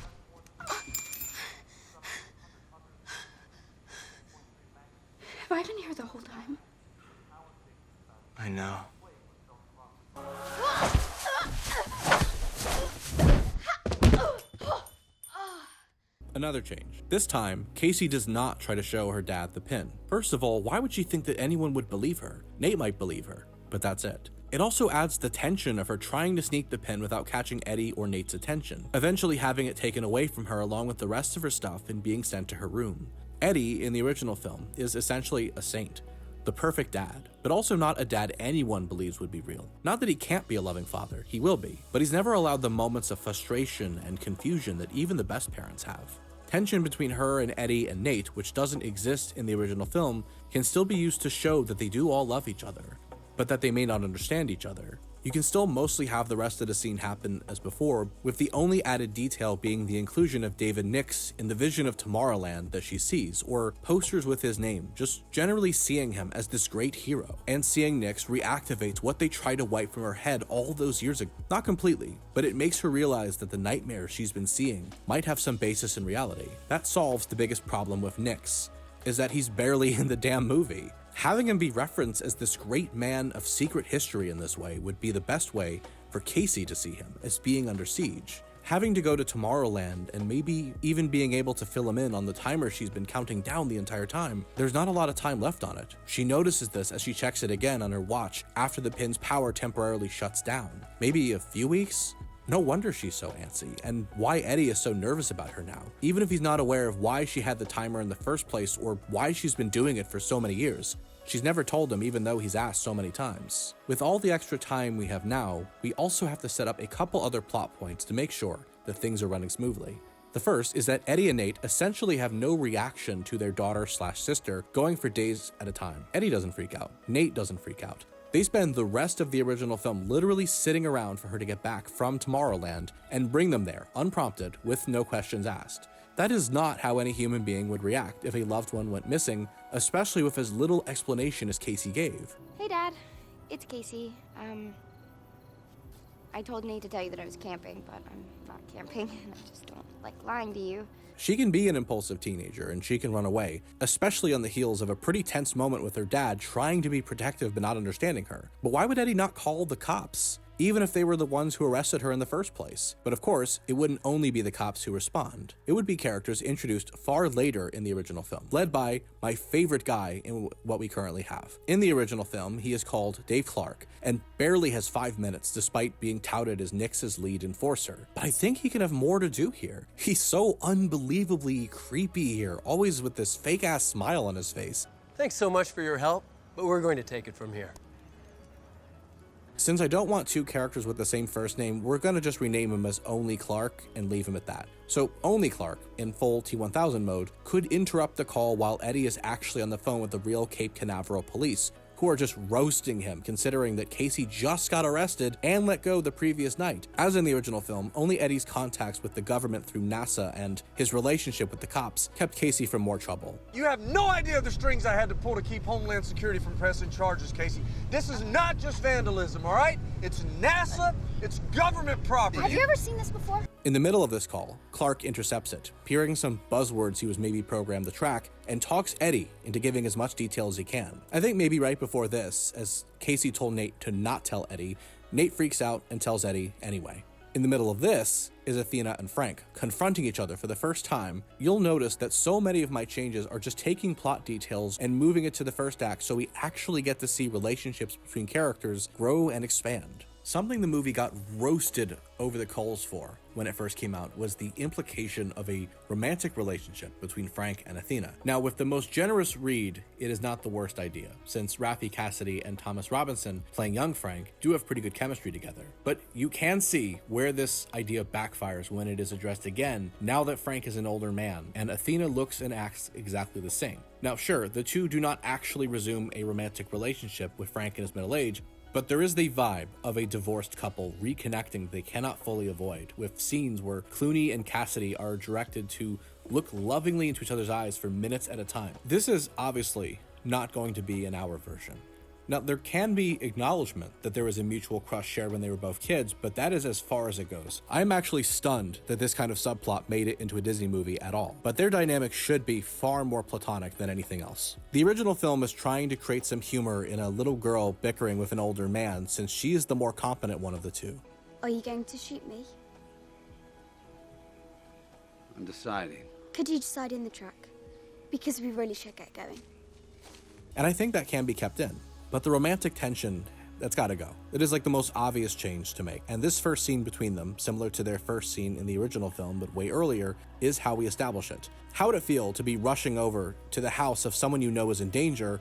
I been here the whole time? I know. Another change. This time, Casey does not try to show her dad the pin. First of all, why would she think that anyone would believe her? Nate might believe her, but that's it. It also adds the tension of her trying to sneak the pin without catching Eddie or Nate's attention, eventually having it taken away from her along with the rest of her stuff and being sent to her room. Eddie, in the original film, is essentially a saint. the perfect dad, but also not a dad anyone believes would be real. Not that he can't be a loving father, he will be, but he's never allowed the moments of frustration and confusion that even the best parents have. Tension between her and Eddie and Nate, which doesn't exist in the original film, can still be used to show that they do all love each other, but that they may not understand each other. You can still mostly have the rest of the scene happen as before, with the only added detail being the inclusion of David Nix in the vision of Tomorrowland that she sees, or posters with his name, just generally seeing him as this great hero, and seeing Nix reactivate what they tried to wipe from her head all those years ago. Not completely, but it makes her realize that the nightmares she's been seeing might have some basis in reality. That solves the biggest problem with Nix, is that he's barely in the damn movie. Having him be referenced as this great man of secret history in this way would be the best way for Casey to see him, as being under siege. Having to go to Tomorrowland and maybe even being able to fill him in on the timer she's been counting down the entire time, there's not a lot of time left on it. She notices this as she checks it again on her watch after the pin's power temporarily shuts down. Maybe a few weeks? No wonder she's so antsy, and why Eddie is so nervous about her now, even if he's not aware of why she had the timer in the first place or why she's been doing it for so many years. She's never told him, even though he's asked so many times. With all the extra time we have now, we also have to set up a couple other plot points to make sure that things are running smoothly. The first is that Eddie and Nate essentially have no reaction to their daughter/sister going for days at a time. Eddie doesn't freak out. Nate doesn't freak out. They spend the rest of the original film literally sitting around for her to get back from Tomorrowland and bring them there, unprompted, with no questions asked. That is not how any human being would react if a loved one went missing, especially with as little explanation as Casey gave. Hey, Dad. It's Casey. I told Nate to tell you that I was camping, but I'm not camping, and I just don't like lying to you. She can be an impulsive teenager, and she can run away, especially on the heels of a pretty tense moment with her dad trying to be protective but not understanding her. But why would Eddie not call the cops, even if they were the ones who arrested her in the first place? But of course, it wouldn't only be the cops who respond. It would be characters introduced far later in the original film, led by my favorite guy in what we currently have. In the original film, he is called Dave Clark, and barely has 5 minutes despite being touted as Nix's lead enforcer. But I think he can have more to do here. He's so unbelievably creepy here, always with this fake-ass smile on his face. Thanks so much for your help, but we're going to take it from here. Since I don't want two characters with the same first name, we're gonna just rename him as Only Clark and leave him at that. So Only Clark, in full T-1000 mode, could interrupt the call while Eddie is actually on the phone with the real Cape Canaveral police, who are just roasting him, considering that Casey just got arrested and let go the previous night. As in the original film, only Eddie's contacts with the government through NASA and his relationship with the cops kept Casey from more trouble. You have no idea the strings I had to pull to keep Homeland Security from pressing charges, Casey. This is not just vandalism, all right? It's NASA, it's government property. Have you ever seen this before? In the middle of this call, Clark intercepts it, peering some buzzwords he was maybe programmed to track, and talks Eddie into giving as much detail as he can. I think maybe right before this, as Casey told Nate to not tell Eddie, Nate freaks out and tells Eddie anyway. In the middle of this is Athena and Frank confronting each other for the first time. You'll notice that so many of my changes are just taking plot details and moving it to the first act so we actually get to see relationships between characters grow and expand. Something the movie got roasted over the coals for when it first came out was the implication of a romantic relationship between Frank and Athena. Now, with the most generous read, it is not the worst idea, since Raffey, Cassidy, and Thomas Robinson, playing young Frank, do have pretty good chemistry together. But you can see where this idea backfires when it is addressed again, now that Frank is an older man, and Athena looks and acts exactly the same. Now, sure, the two do not actually resume a romantic relationship with Frank in his middle age, but there is the vibe of a divorced couple reconnecting they cannot fully avoid, with scenes where Clooney and Cassidy are directed to look lovingly into each other's eyes for minutes at a time. This is obviously not going to be an hour version. Now, there can be acknowledgement that there was a mutual crush shared when they were both kids, but that is as far as it goes. I'm actually stunned that this kind of subplot made it into a Disney movie at all, but their dynamic should be far more platonic than anything else. The original film is trying to create some humor in a little girl bickering with an older man, since she is the more competent one of the two. Are you going to shoot me? I'm deciding. Could you decide in the truck? Because we really should get going. And I think that can be kept in. But the romantic tension, that's gotta go. It is like the most obvious change to make. And this first scene between them, similar to their first scene in the original film, but way earlier, is how we establish it. How would it feel to be rushing over to the house of someone you know is in danger,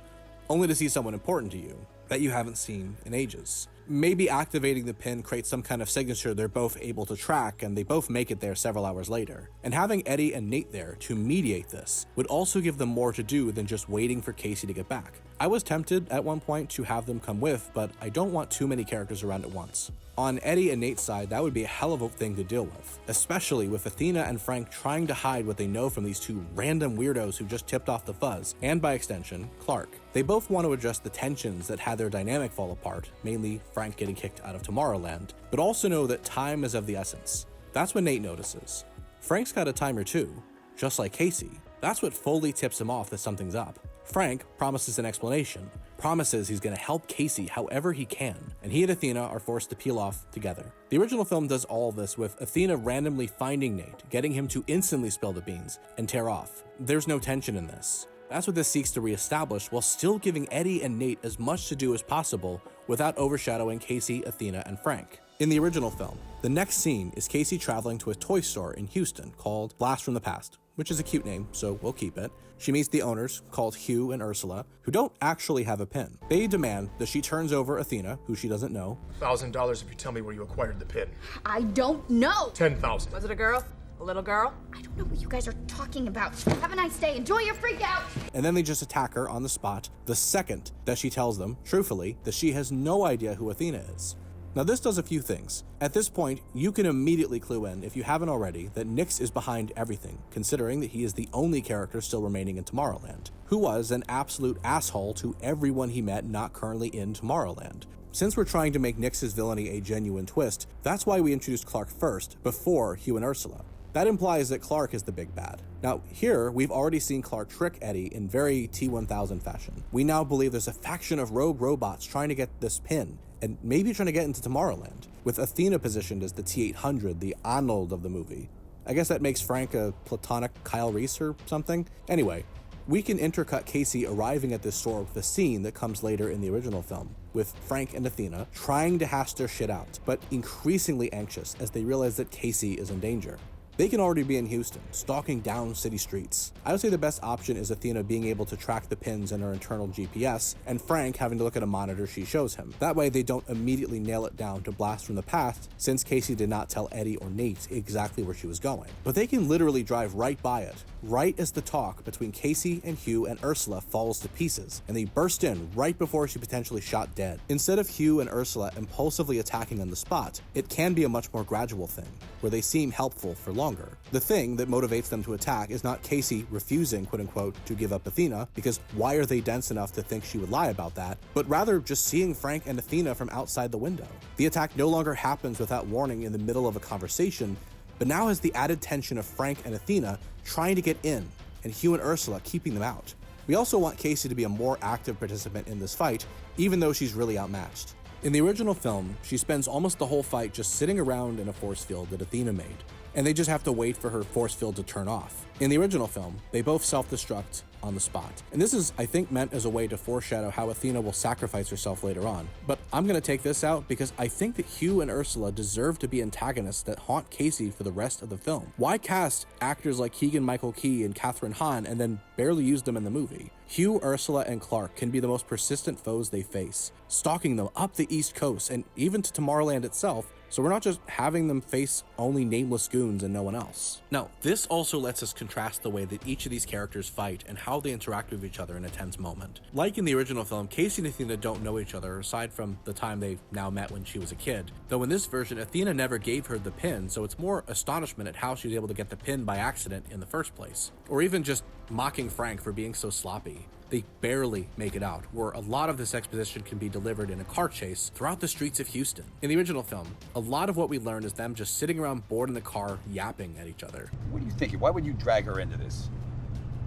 only to see someone important to you that you haven't seen in ages. Maybe activating the pin creates some kind of signature they're both able to track, and they both make it there several hours later. And having Eddie and Nate there to mediate this would also give them more to do than just waiting for Casey to get back. I was tempted at one point to have them come with, but I don't want too many characters around at once. On Eddie and Nate's side, that would be a hell of a thing to deal with, especially with Athena and Frank trying to hide what they know from these two random weirdos who just tipped off the fuzz, and by extension, Clark. They both want to address the tensions that had their dynamic fall apart, mainly Frank getting kicked out of Tomorrowland, but also know that time is of the essence. That's when Nate notices. Frank's got a timer too, just like Casey. That's what fully tips him off that something's up. Frank promises an explanation, promises he's going to help Casey however he can, and he and Athena are forced to peel off together. The original film does all this with Athena randomly finding Nate, getting him to instantly spill the beans and tear off. There's no tension in this. That's what this seeks to reestablish while still giving Eddie and Nate as much to do as possible without overshadowing Casey, Athena, and Frank. In the original film, the next scene is Casey traveling to a toy store in Houston called Blast from the Past, which is a cute name, so we'll keep it. She meets the owners, called Hugh and Ursula, who don't actually have a pin. They demand that she turns over Athena, who she doesn't know. $1,000 if you tell me where you acquired the pin. I don't know. 10,000. Was it a girl? A little girl? I don't know what you guys are talking about. Have a nice day. Enjoy your freak out. And then they just attack her on the spot the second that she tells them, truthfully, that she has no idea who Athena is. Now this does a few things. At this point, you can immediately clue in, if you haven't already, that Nix is behind everything, considering that he is the only character still remaining in Tomorrowland, who was an absolute asshole to everyone he met not currently in Tomorrowland. Since we're trying to make Nix's villainy a genuine twist, that's why we introduced Clark first, before Hugh and Ursula. That implies that Clark is the big bad. Now, here, we've already seen Clark trick Eddie in very T-1000 fashion. We now believe there's a faction of rogue robots trying to get this pin, and maybe trying to get into Tomorrowland, with Athena positioned as the T-800, the Arnold of the movie. I guess that makes Frank a platonic Kyle Reese or something? Anyway, we can intercut Casey arriving at this store with a scene that comes later in the original film, with Frank and Athena trying to hash their shit out, but increasingly anxious as they realize that Casey is in danger. They can already be in Houston, stalking down city streets. I would say the best option is Athena being able to track the pins in her internal GPS, and Frank having to look at a monitor she shows him. That way they don't immediately nail it down to Blast from the Past, since Casey did not tell Eddie or Nate exactly where she was going. But they can literally drive right by it, right as the talk between Casey and Hugh and Ursula falls to pieces, and they burst in right before she potentially shot dead. Instead of Hugh and Ursula impulsively attacking on the spot, it can be a much more gradual thing, where they seem helpful for longer. The thing that motivates them to attack is not Casey refusing, quote-unquote, to give up Athena, because why are they dense enough to think she would lie about that, but rather just seeing Frank and Athena from outside the window. The attack no longer happens without warning in the middle of a conversation, but now has the added tension of Frank and Athena trying to get in, and Hugh and Ursula keeping them out. We also want Casey to be a more active participant in this fight, even though she's really outmatched. In the original film, she spends almost the whole fight just sitting around in a force field that Athena made, and they just have to wait for her force field to turn off. In the original film, they both self-destruct on the spot. And this is, I think, meant as a way to foreshadow how Athena will sacrifice herself later on. But I'm gonna take this out because I think that Hugh and Ursula deserve to be antagonists that haunt Casey for the rest of the film. Why cast actors like Keegan-Michael Key and Kathryn Hahn and then barely use them in the movie? Hugh, Ursula, and Clark can be the most persistent foes they face, stalking them up the East Coast and even to Tomorrowland itself, so we're not just having them face only nameless goons and no one else. Now, this also lets us contrast the way that each of these characters fight and how they interact with each other in a tense moment. Like in the original film, Casey and Athena don't know each other aside from the time they now met when she was a kid. Though in this version, Athena never gave her the pin, so it's more astonishment at how she was able to get the pin by accident in the first place. Or even just mocking Frank for being so sloppy. They barely make it out, where a lot of this exposition can be delivered in a car chase throughout the streets of Houston. In the original film, a lot of what we learn is them just sitting around bored in the car, yapping at each other. What are you thinking? Why would you drag her into this?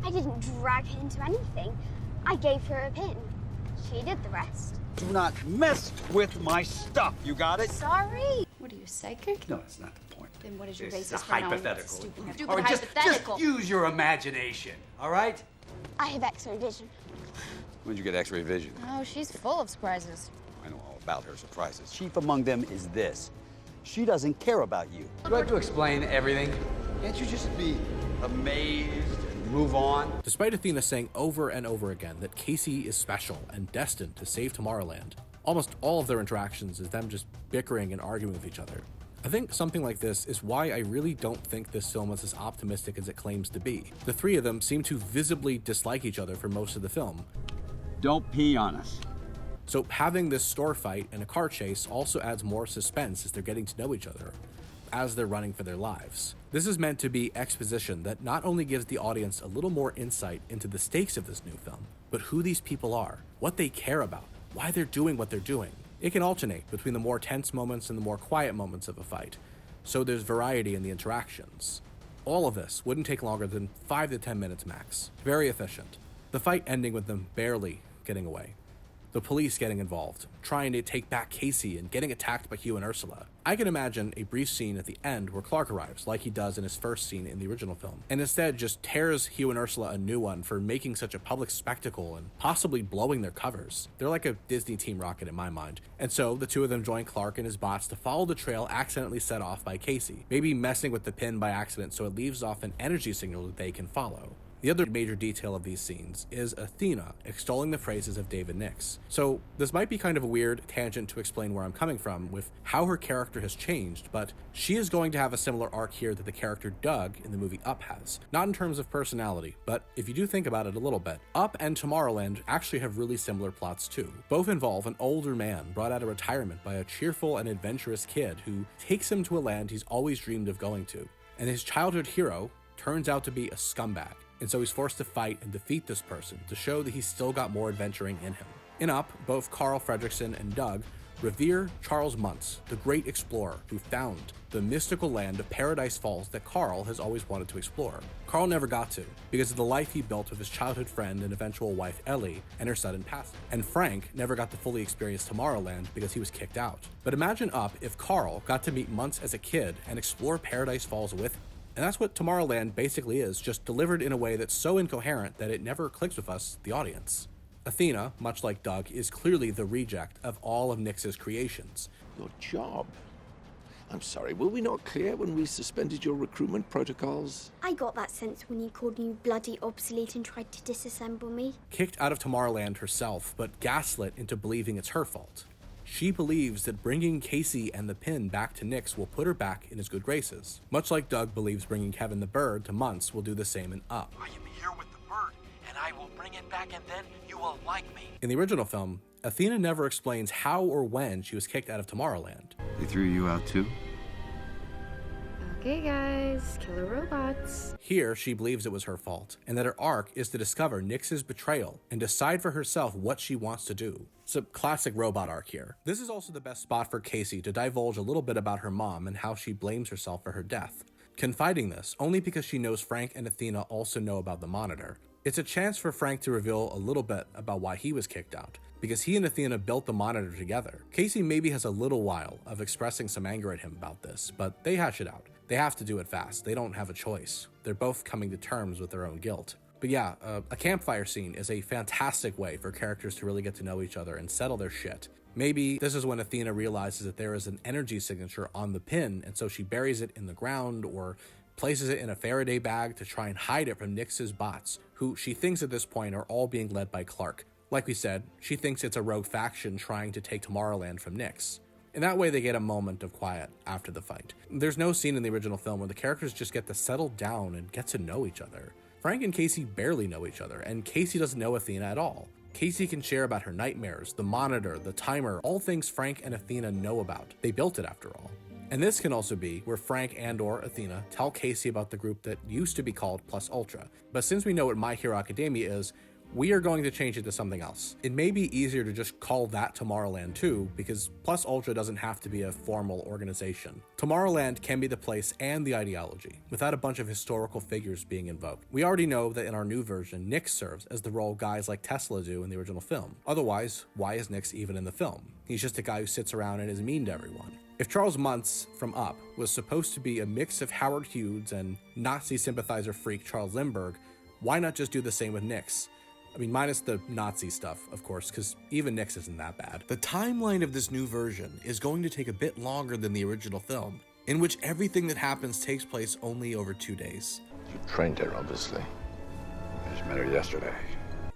I didn't drag her into anything. I gave her a pin. She did the rest. Do not mess with my stuff, you got it? Sorry. What are you, psychic? No, that's not the point. Then what is your It's basis a for knowing hypothetical. it's stupid Or just hypothetical? use your imagination, all right? I have X-ray vision. When'd you get X-ray vision? Oh, she's full of surprises. I know all about her surprises. Chief among them is this. She doesn't care about you. Do I have to explain everything? Can't you just be amazed and move on. Despite Athena saying over and over again that Casey is special and destined to save Tomorrowland, almost all of their interactions is them just bickering and arguing with each other. I think something like this is why I really don't think this film is as optimistic as it claims to be. The three of them seem to visibly dislike each other for most of the film. Don't pee on us. So having this store fight and a car chase also adds more suspense as they're getting to know each other, as they're running for their lives. This is meant to be exposition that not only gives the audience a little more insight into the stakes of this new film, but who these people are, what they care about, why they're doing what they're doing. It can alternate between the more tense moments and the more quiet moments of a fight, so there's variety in the interactions. All of this wouldn't take longer than 5 to 10 minutes max. Very efficient. The fight ending with them barely getting away. The police getting involved, trying to take back Casey and getting attacked by Hugh and Ursula. I can imagine a brief scene at the end where Clark arrives, like he does in his first scene in the original film, and instead just tears Hugh and Ursula a new one for making such a public spectacle and possibly blowing their covers. They're like a Disney Team Rocket in my mind. And so the two of them join Clark and his bots to follow the trail accidentally set off by Casey, maybe messing with the pin by accident so it leaves off an energy signal that they can follow. The other major detail of these scenes is Athena extolling the phrases of David Nix. So this might be kind of a weird tangent to explain where I'm coming from with how her character has changed, but she is going to have a similar arc here that the character Doug in the movie Up has. Not in terms of personality, but if you do think about it a little bit, Up and Tomorrowland actually have really similar plots too. Both involve an older man brought out of retirement by a cheerful and adventurous kid who takes him to a land he's always dreamed of going to. And his childhood hero turns out to be a scumbag. And so he's forced to fight and defeat this person to show that he's still got more adventuring in him. In Up, both Carl Fredricksen and Doug revere Charles Muntz, the great explorer who found the mystical land of Paradise Falls that Carl has always wanted to explore. Carl never got to, because of the life he built with his childhood friend and eventual wife Ellie and her sudden passing. And Frank never got to fully experience Tomorrowland because he was kicked out. But imagine Up if Carl got to meet Muntz as a kid and explore Paradise Falls with him. And that's what Tomorrowland basically is, just delivered in a way that's so incoherent that it never clicks with us, the audience. Athena, much like Doug, is clearly the reject of all of Nix's creations. Your job? I'm sorry, were we not clear when we suspended your recruitment protocols? I got that sense when you called me bloody obsolete and tried to disassemble me. Kicked out of Tomorrowland herself, but gaslit into believing it's her fault. She believes that bringing Casey and the pin back to Nix will put her back in his good graces. Much like Doug believes bringing Kevin the bird to Muntz will do the same in Up. I am here with the bird, and I will bring it back, and then you will like me. In the original film, Athena never explains how or when she was kicked out of Tomorrowland. They threw you out too? Okay guys, killer robots. Here, she believes it was her fault, and that her arc is to discover Nix's betrayal and decide for herself what she wants to do. It's a classic robot arc here. This is also the best spot for Casey to divulge a little bit about her mom and how she blames herself for her death, confiding this only because she knows Frank and Athena also know about the monitor. It's a chance for Frank to reveal a little bit about why he was kicked out, because he and Athena built the monitor together. Casey maybe has a little while of expressing some anger at him about this, but they hash it out. They have to do it fast. They don't have a choice. They're both coming to terms with their own guilt. But yeah, a campfire scene is a fantastic way for characters to really get to know each other and settle their shit. Maybe this is when Athena realizes that there is an energy signature on the pin, and so she buries it in the ground or places it in a Faraday bag to try and hide it from Nix's bots, who she thinks at this point are all being led by Clark. Like we said, she thinks it's a rogue faction trying to take Tomorrowland from Nix. In that way, they get a moment of quiet after the fight. There's no scene in the original film where the characters just get to settle down and get to know each other. Frank and Casey barely know each other, and Casey doesn't know Athena at all. Casey can share about her nightmares, the monitor, the timer, all things Frank and Athena know about. They built it after all. And this can also be where Frank and/or Athena tell Casey about the group that used to be called Plus Ultra. But since we know what My Hero Academia is, we are going to change it to something else. It may be easier to just call that Tomorrowland too, because Plus Ultra doesn't have to be a formal organization. Tomorrowland can be the place and the ideology, without a bunch of historical figures being invoked. We already know that in our new version, Nix serves as the role guys like Tesla do in the original film. Otherwise, why is Nix even in the film? He's just a guy who sits around and is mean to everyone. If Charles Muntz from Up was supposed to be a mix of Howard Hughes and Nazi sympathizer freak Charles Lindbergh, why not just do the same with Nix? I mean, minus the Nazi stuff, of course, because even Nix isn't that bad. The timeline of this new version is going to take a bit longer than the original film, in which everything that happens takes place only over 2 days. You trained her, obviously. Just met her yesterday.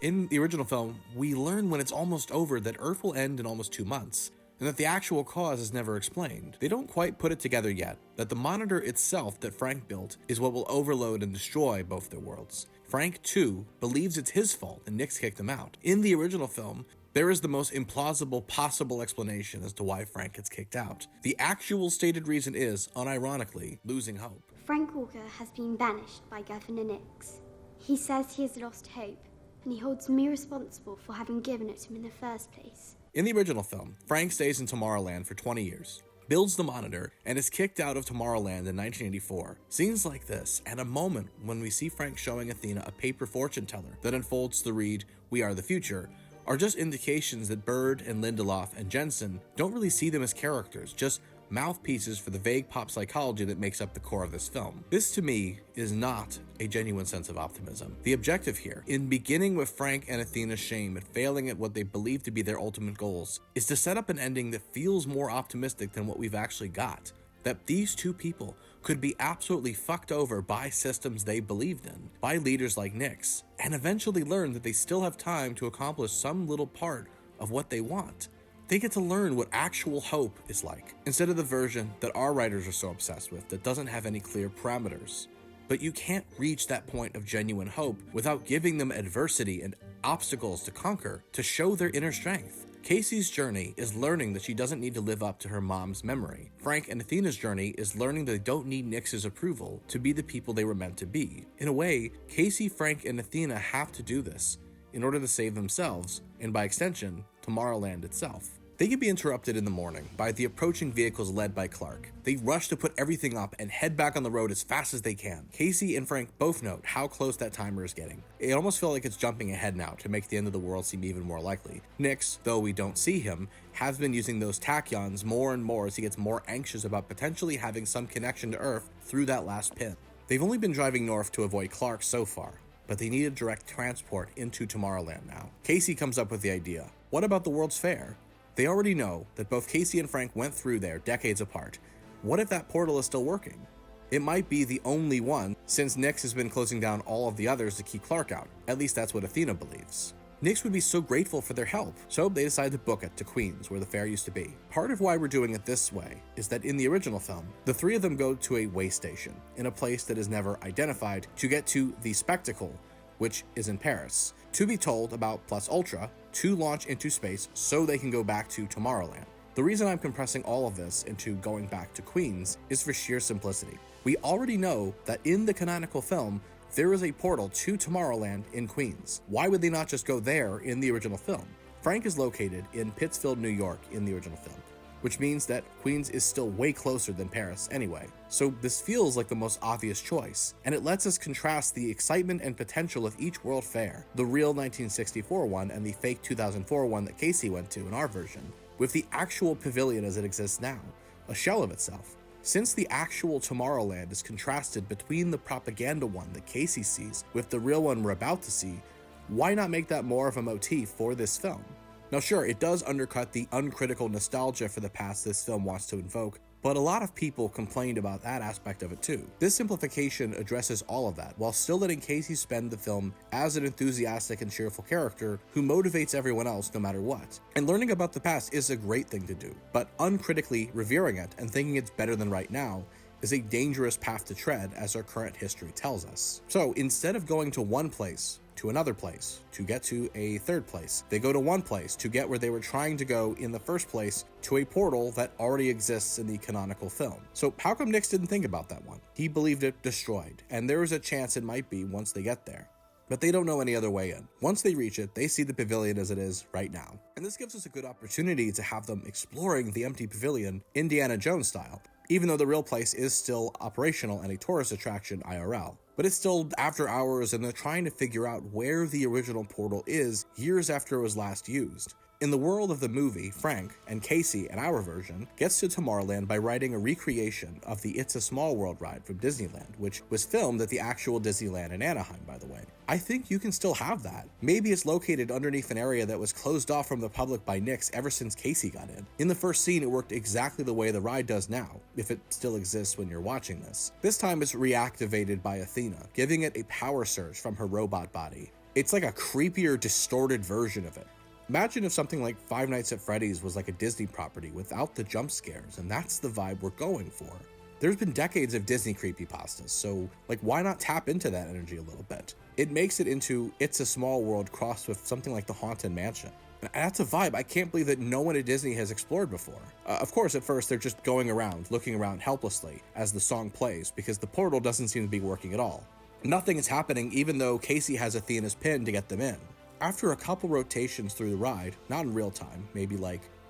In the original film, we learn when it's almost over that Earth will end in almost 2 months, and that the actual cause is never explained. They don't quite put it together yet, that the monitor itself that Frank built is what will overload and destroy both their worlds. Frank, too, believes it's his fault and Nix kicked him out. In the original film, there is the most implausible possible explanation as to why Frank gets kicked out. The actual stated reason is, unironically, losing hope. Frank Walker has been banished by Governor Nix. He says he has lost hope, and he holds me responsible for having given it to him in the first place. In the original film, Frank stays in Tomorrowland for 20 years, builds the monitor, and is kicked out of Tomorrowland in 1984. Scenes like this, and a moment when we see Frank showing Athena a paper fortune teller that unfolds to read, "We are the future," are just indications that Bird and Lindelof and Jensen don't really see them as characters, just mouthpieces for the vague pop psychology that makes up the core of this film. This, to me, is not a genuine sense of optimism. The objective here, in beginning with Frank and Athena's shame and failing at what they believe to be their ultimate goals, is to set up an ending that feels more optimistic than what we've actually got. That these two people could be absolutely fucked over by systems they believed in, by leaders like Nix, and eventually learn that they still have time to accomplish some little part of what they want. They get to learn what actual hope is like, instead of the version that our writers are so obsessed with that doesn't have any clear parameters. But you can't reach that point of genuine hope without giving them adversity and obstacles to conquer to show their inner strength. Casey's journey is learning that she doesn't need to live up to her mom's memory. Frank and Athena's journey is learning that they don't need Nix's approval to be the people they were meant to be. In a way, Casey, Frank, and Athena have to do this in order to save themselves, and by extension, Tomorrowland itself. They can be interrupted in the morning by the approaching vehicles led by Clark. They rush to put everything up and head back on the road as fast as they can. Casey and Frank both note how close that timer is getting. It almost feels like it's jumping ahead now to make the end of the world seem even more likely. Nix, though we don't see him, has been using those tachyons more and more as he gets more anxious about potentially having some connection to Earth through that last pin. They've only been driving north to avoid Clark so far, but they need a direct transport into Tomorrowland now. Casey comes up with the idea. What about the World's Fair? They already know that both Casey and Frank went through there decades apart. What if that portal is still working? It might be the only one, since Nix has been closing down all of the others to keep Clark out. At least that's what Athena believes. Nix would be so grateful for their help, so they decide to book it to Queens, where the fair used to be. Part of why we're doing it this way is that in the original film, the three of them go to a way station, in a place that is never identified, to get to the spectacle, which is in Paris, to be told about Plus Ultra, to launch into space so they can go back to Tomorrowland. The reason I'm compressing all of this into going back to Queens is for sheer simplicity. We already know that in the canonical film, there is a portal to Tomorrowland in Queens. Why would they not just go there in the original film? Frank is located in Pittsfield, New York in the original film, which means that Queens is still way closer than Paris anyway. So this feels like the most obvious choice, and it lets us contrast the excitement and potential of each World Fair, the real 1964 one and the fake 2004 one that Casey went to in our version, with the actual pavilion as it exists now, a shell of itself. Since the actual Tomorrowland is contrasted between the propaganda one that Casey sees with the real one we're about to see, why not make that more of a motif for this film? Now sure, it does undercut the uncritical nostalgia for the past this film wants to invoke, but a lot of people complained about that aspect of it too. This simplification addresses all of that, while still letting Casey spend the film as an enthusiastic and cheerful character who motivates everyone else no matter what. And learning about the past is a great thing to do, but uncritically revering it and thinking it's better than right now is a dangerous path to tread, as our current history tells us. So instead of going to one place, to another place, to get to a third place, they go to one place to get where they were trying to go in the first place, to a portal that already exists in the canonical film. So how come Nix didn't think about that one? He believed it destroyed, and there is a chance it might be once they get there. But they don't know any other way in. Once they reach it, they see the pavilion as it is right now. And this gives us a good opportunity to have them exploring the empty pavilion Indiana Jones style, even though the real place is still operational and a tourist attraction IRL. But it's still after hours and they're trying to figure out where the original portal is years after it was last used. In the world of the movie, Frank, and Casey in our version, gets to Tomorrowland by riding a recreation of the It's a Small World ride from Disneyland, which was filmed at the actual Disneyland in Anaheim, by the way. I think you can still have that. Maybe it's located underneath an area that was closed off from the public by Nix ever since Casey got in. In the first scene, it worked exactly the way the ride does now, if it still exists when you're watching this. This time it's reactivated by Athena Athena, giving it a power surge from her robot body. It's like a creepier, distorted version of it. Imagine if something like Five Nights at Freddy's was like a Disney property without the jump scares, and that's the vibe we're going for. There's been decades of Disney creepypastas, so why not tap into that energy a little bit? It makes it into It's a Small World crossed with something like the Haunted Mansion. And that's a vibe I can't believe that no one at Disney has explored before. Of course, at first they're just going around, looking around helplessly as the song plays, because the portal doesn't seem to be working at all. Nothing is happening even though Casey has Athena's pin to get them in. After a couple rotations through the ride, not in real time, maybe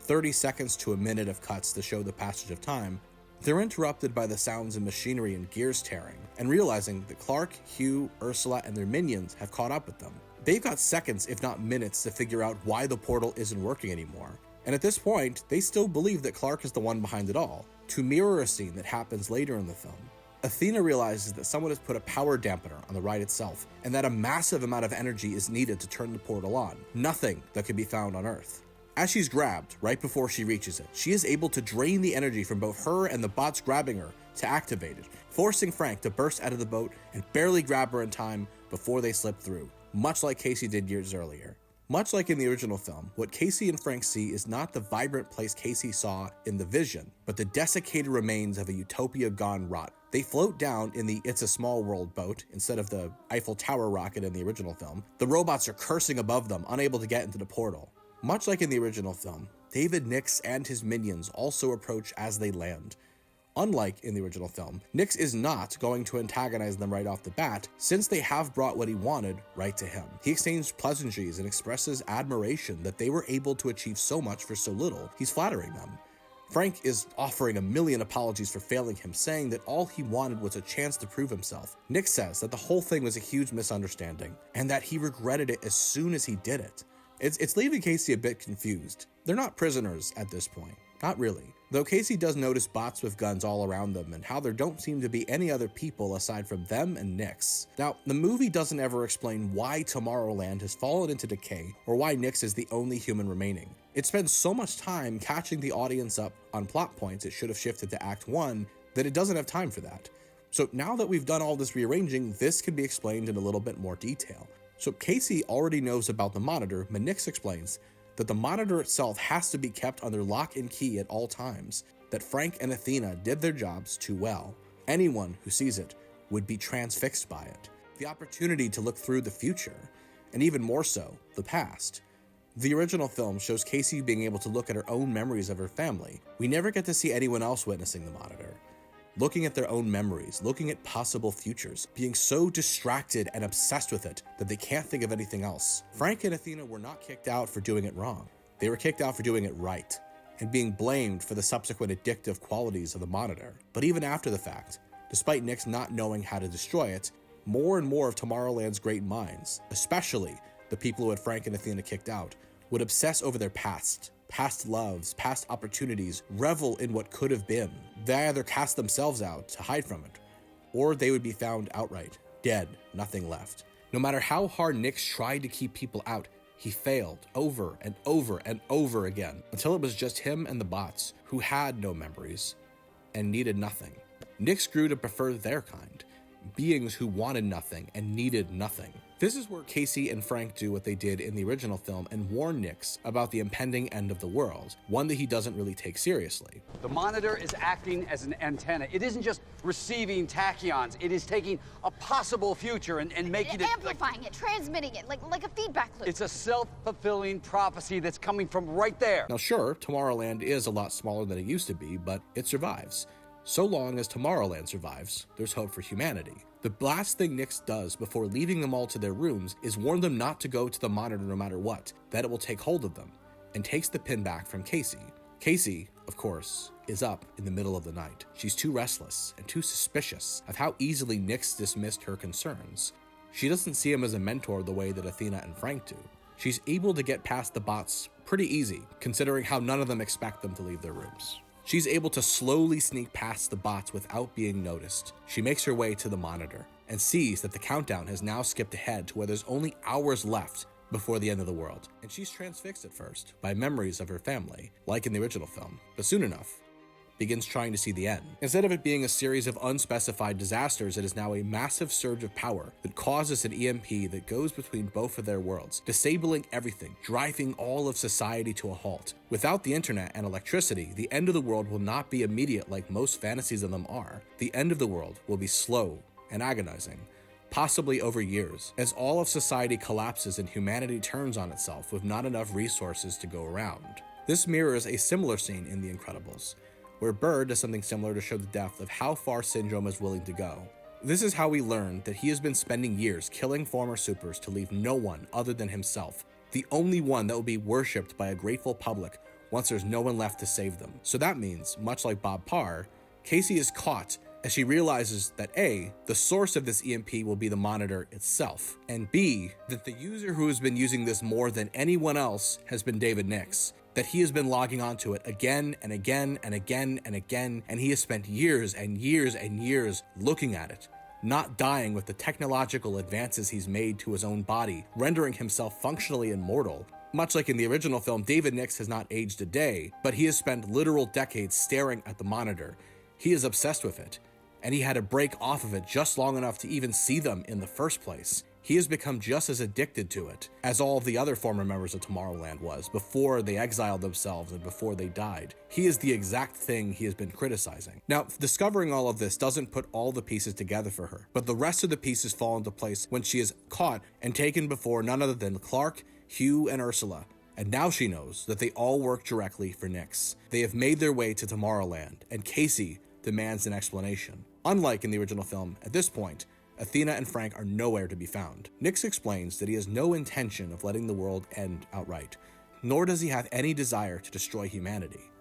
30 seconds to a minute of cuts to show the passage of time, they're interrupted by the sounds of machinery and gears tearing, and realizing that Clark, Hugh, Ursula, and their minions have caught up with them. They've got seconds, if not minutes, to figure out why the portal isn't working anymore. And at this point, they still believe that Clark is the one behind it all, to mirror a scene that happens later in the film. Athena realizes that someone has put a power dampener on the ride itself, and that a massive amount of energy is needed to turn the portal on, nothing that can be found on Earth. As she's grabbed, right before she reaches it, she is able to drain the energy from both her and the bots grabbing her to activate it, forcing Frank to burst out of the boat and barely grab her in time before they slip through, much like Casey did years earlier. Much like in the original film, what Casey and Frank see is not the vibrant place Casey saw in the vision, but the desiccated remains of a utopia gone rot. They float down in the It's a Small World boat instead of the Eiffel Tower rocket in the original film. The robots are cursing above them, unable to get into the portal. Much like in the original film, David Nix and his minions also approach as they land. Unlike in the original film, Nix is not going to antagonize them right off the bat, since they have brought what he wanted right to him. He exchanged pleasantries and expresses admiration that they were able to achieve so much for so little. He's flattering them. Frank is offering a million apologies for failing him, saying that all he wanted was a chance to prove himself. Nix says that the whole thing was a huge misunderstanding, and that he regretted it as soon as he did it. It's leaving Casey a bit confused. They're not prisoners at this point. Not really. Though Casey does notice bots with guns all around them and how there don't seem to be any other people aside from them and Nix. Now, the movie doesn't ever explain why Tomorrowland has fallen into decay or why Nix is the only human remaining. It spends so much time catching the audience up on plot points it should have shifted to Act 1 that it doesn't have time for that. So now that we've done all this rearranging, this can be explained in a little bit more detail. So Casey already knows about the monitor, but Nix explains that the monitor itself has to be kept under lock and key at all times, that Frank and Athena did their jobs too well. Anyone who sees it would be transfixed by it. The opportunity to look through the future, and even more so, the past. The original film shows Casey being able to look at her own memories of her family. We never get to see anyone else witnessing the monitor. Looking at their own memories, looking at possible futures, being so distracted and obsessed with it that they can't think of anything else. Frank and Athena were not kicked out for doing it wrong. They were kicked out for doing it right, and being blamed for the subsequent addictive qualities of the monitor. But even after the fact, despite Nix not knowing how to destroy it, more and more of Tomorrowland's great minds, especially the people who had Frank and Athena kicked out, would obsess over their past loves, past opportunities, revel in what could have been. They either cast themselves out to hide from it, or they would be found outright, dead, nothing left. No matter how hard Nix tried to keep people out, he failed over and over and over again, until it was just him and the bots, who had no memories and needed nothing. Nix grew to prefer their kind, beings who wanted nothing and needed nothing. This is where Casey and Frank do what they did in the original film and warn Nix about the impending end of the world, one that he doesn't really take seriously. The monitor is acting as an antenna. It isn't just receiving tachyons. It is taking a possible future and making it... Amplifying it, transmitting it, like a feedback loop. It's a self-fulfilling prophecy that's coming from right there. Now sure, Tomorrowland is a lot smaller than it used to be, but it survives. So long as Tomorrowland survives, there's hope for humanity. The last thing Nix does before leaving them all to their rooms is warn them not to go to the monitor no matter what, that it will take hold of them, and takes the pin back from Casey. Casey, of course, is up in the middle of the night. She's too restless and too suspicious of how easily Nix dismissed her concerns. She doesn't see him as a mentor the way that Athena and Frank do. She's able to get past the bots pretty easy, considering how none of them expect them to leave their rooms. She's able to slowly sneak past the bots without being noticed. She makes her way to the monitor and sees that the countdown has now skipped ahead to where there's only hours left before the end of the world. And she's transfixed at first by memories of her family, like in the original film. But soon enough, begins trying to see the end. Instead of it being a series of unspecified disasters, it is now a massive surge of power that causes an EMP that goes between both of their worlds, disabling everything, driving all of society to a halt. Without the internet and electricity, the end of the world will not be immediate like most fantasies of them are. The end of the world will be slow and agonizing, possibly over years, as all of society collapses and humanity turns on itself with not enough resources to go around. This mirrors a similar scene in The Incredibles, where Bird does something similar to show the depth of how far Syndrome is willing to go. This is how we learn that he has been spending years killing former supers to leave no one other than himself, the only one that will be worshipped by a grateful public once there's no one left to save them. So that means, much like Bob Parr, Casey is caught as she realizes that A, the source of this EMP will be the monitor itself, and B, that the user who has been using this more than anyone else has been David Nix, that he has been logging onto it again and again and again and again, and he has spent years and years and years looking at it, not dying with the technological advances he's made to his own body, rendering himself functionally immortal. Much like in the original film, David Nix has not aged a day, but he has spent literal decades staring at the monitor. He is obsessed with it, and he had to break off of it just long enough to even see them in the first place. He has become just as addicted to it as all of the other former members of Tomorrowland was before they exiled themselves and before they died. He is the exact thing he has been criticizing. Now, discovering all of this doesn't put all the pieces together for her, but the rest of the pieces fall into place when she is caught and taken before none other than Clark, Hugh, and Ursula. And now she knows that they all work directly for Nix. They have made their way to Tomorrowland, and Casey demands an explanation. Unlike in the original film, at this point, Athena and Frank are nowhere to be found. Nix explains that he has no intention of letting the world end outright, nor does he have any desire to destroy humanity.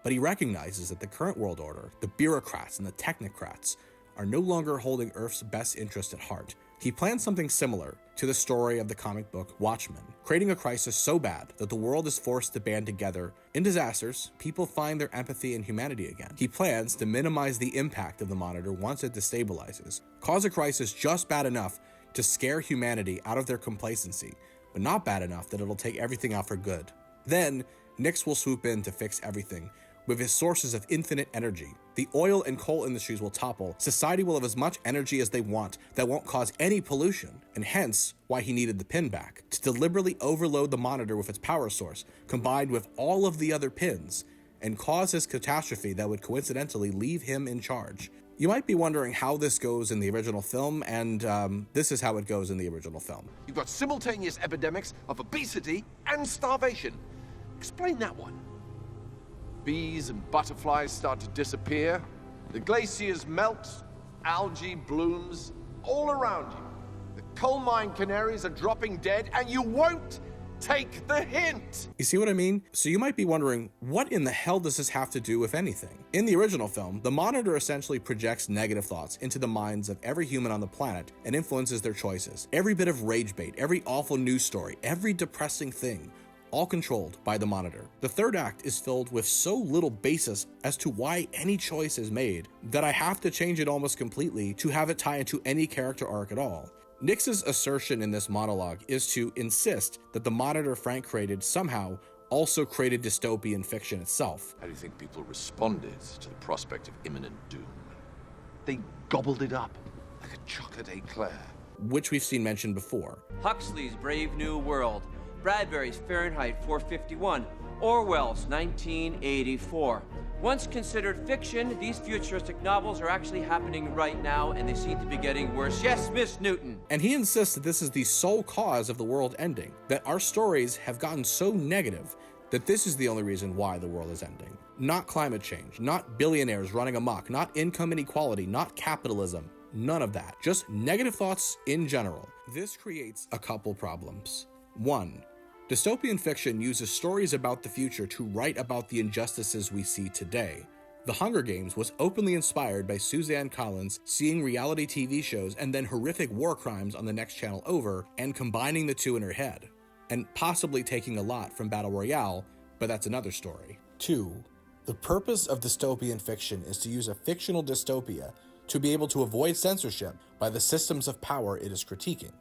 But he recognizes that the current world order, the bureaucrats and the technocrats, are no longer holding Earth's best interest at heart. He plans something similar to the story of the comic book Watchmen, creating a crisis so bad that the world is forced to band together. In disasters, people find their empathy and humanity again. He plans to minimize the impact of the monitor once it destabilizes, cause a crisis just bad enough to scare humanity out of their complacency, but not bad enough that it'll take everything out for good. Then, Nix will swoop in to fix everything. With his sources of infinite energy, the oil and coal industries will topple, society will have as much energy as they want that won't cause any pollution, and hence why he needed the pin back, to deliberately overload the monitor with its power source, combined with all of the other pins, and cause his catastrophe that would coincidentally leave him in charge. You might be wondering how this goes in the original film, and this is how it goes in the original film. You've got simultaneous epidemics of obesity and starvation. Explain that one. Bees and butterflies start to disappear. The glaciers melt, algae blooms all around you. The coal mine canaries are dropping dead, and you won't take the hint. You see what I mean? So you might be wondering, what in the hell does this have to do with anything? In the original film, the monitor essentially projects negative thoughts into the minds of every human on the planet and influences their choices. Every bit of rage bait, every awful news story, every depressing thing, all controlled by the monitor. The third act is filled with so little basis as to why any choice is made that I have to change it almost completely to have it tie into any character arc at all. Nix's assertion in this monologue is to insist that the monitor Frank created somehow also created dystopian fiction itself. How do you think people responded to the prospect of imminent doom? They gobbled it up like a chocolate eclair. Which we've seen mentioned before. Huxley's Brave New World, Bradbury's Fahrenheit 451, Orwell's 1984. Once considered fiction, these futuristic novels are actually happening right now, and they seem to be getting worse. Yes, Miss Newton. And he insists that this is the sole cause of the world ending, that our stories have gotten so negative that this is the only reason why the world is ending. Not climate change, not billionaires running amok, not income inequality, not capitalism, none of that. Just negative thoughts in general. This creates a couple problems. 1. Dystopian fiction uses stories about the future to write about the injustices we see today. The Hunger Games was openly inspired by Suzanne Collins seeing reality TV shows and then horrific war crimes on the next channel over and combining the two in her head, and possibly taking a lot from Battle Royale, but that's another story. 2. The purpose of dystopian fiction is to use a fictional dystopia to be able to avoid censorship by the systems of power it is critiquing.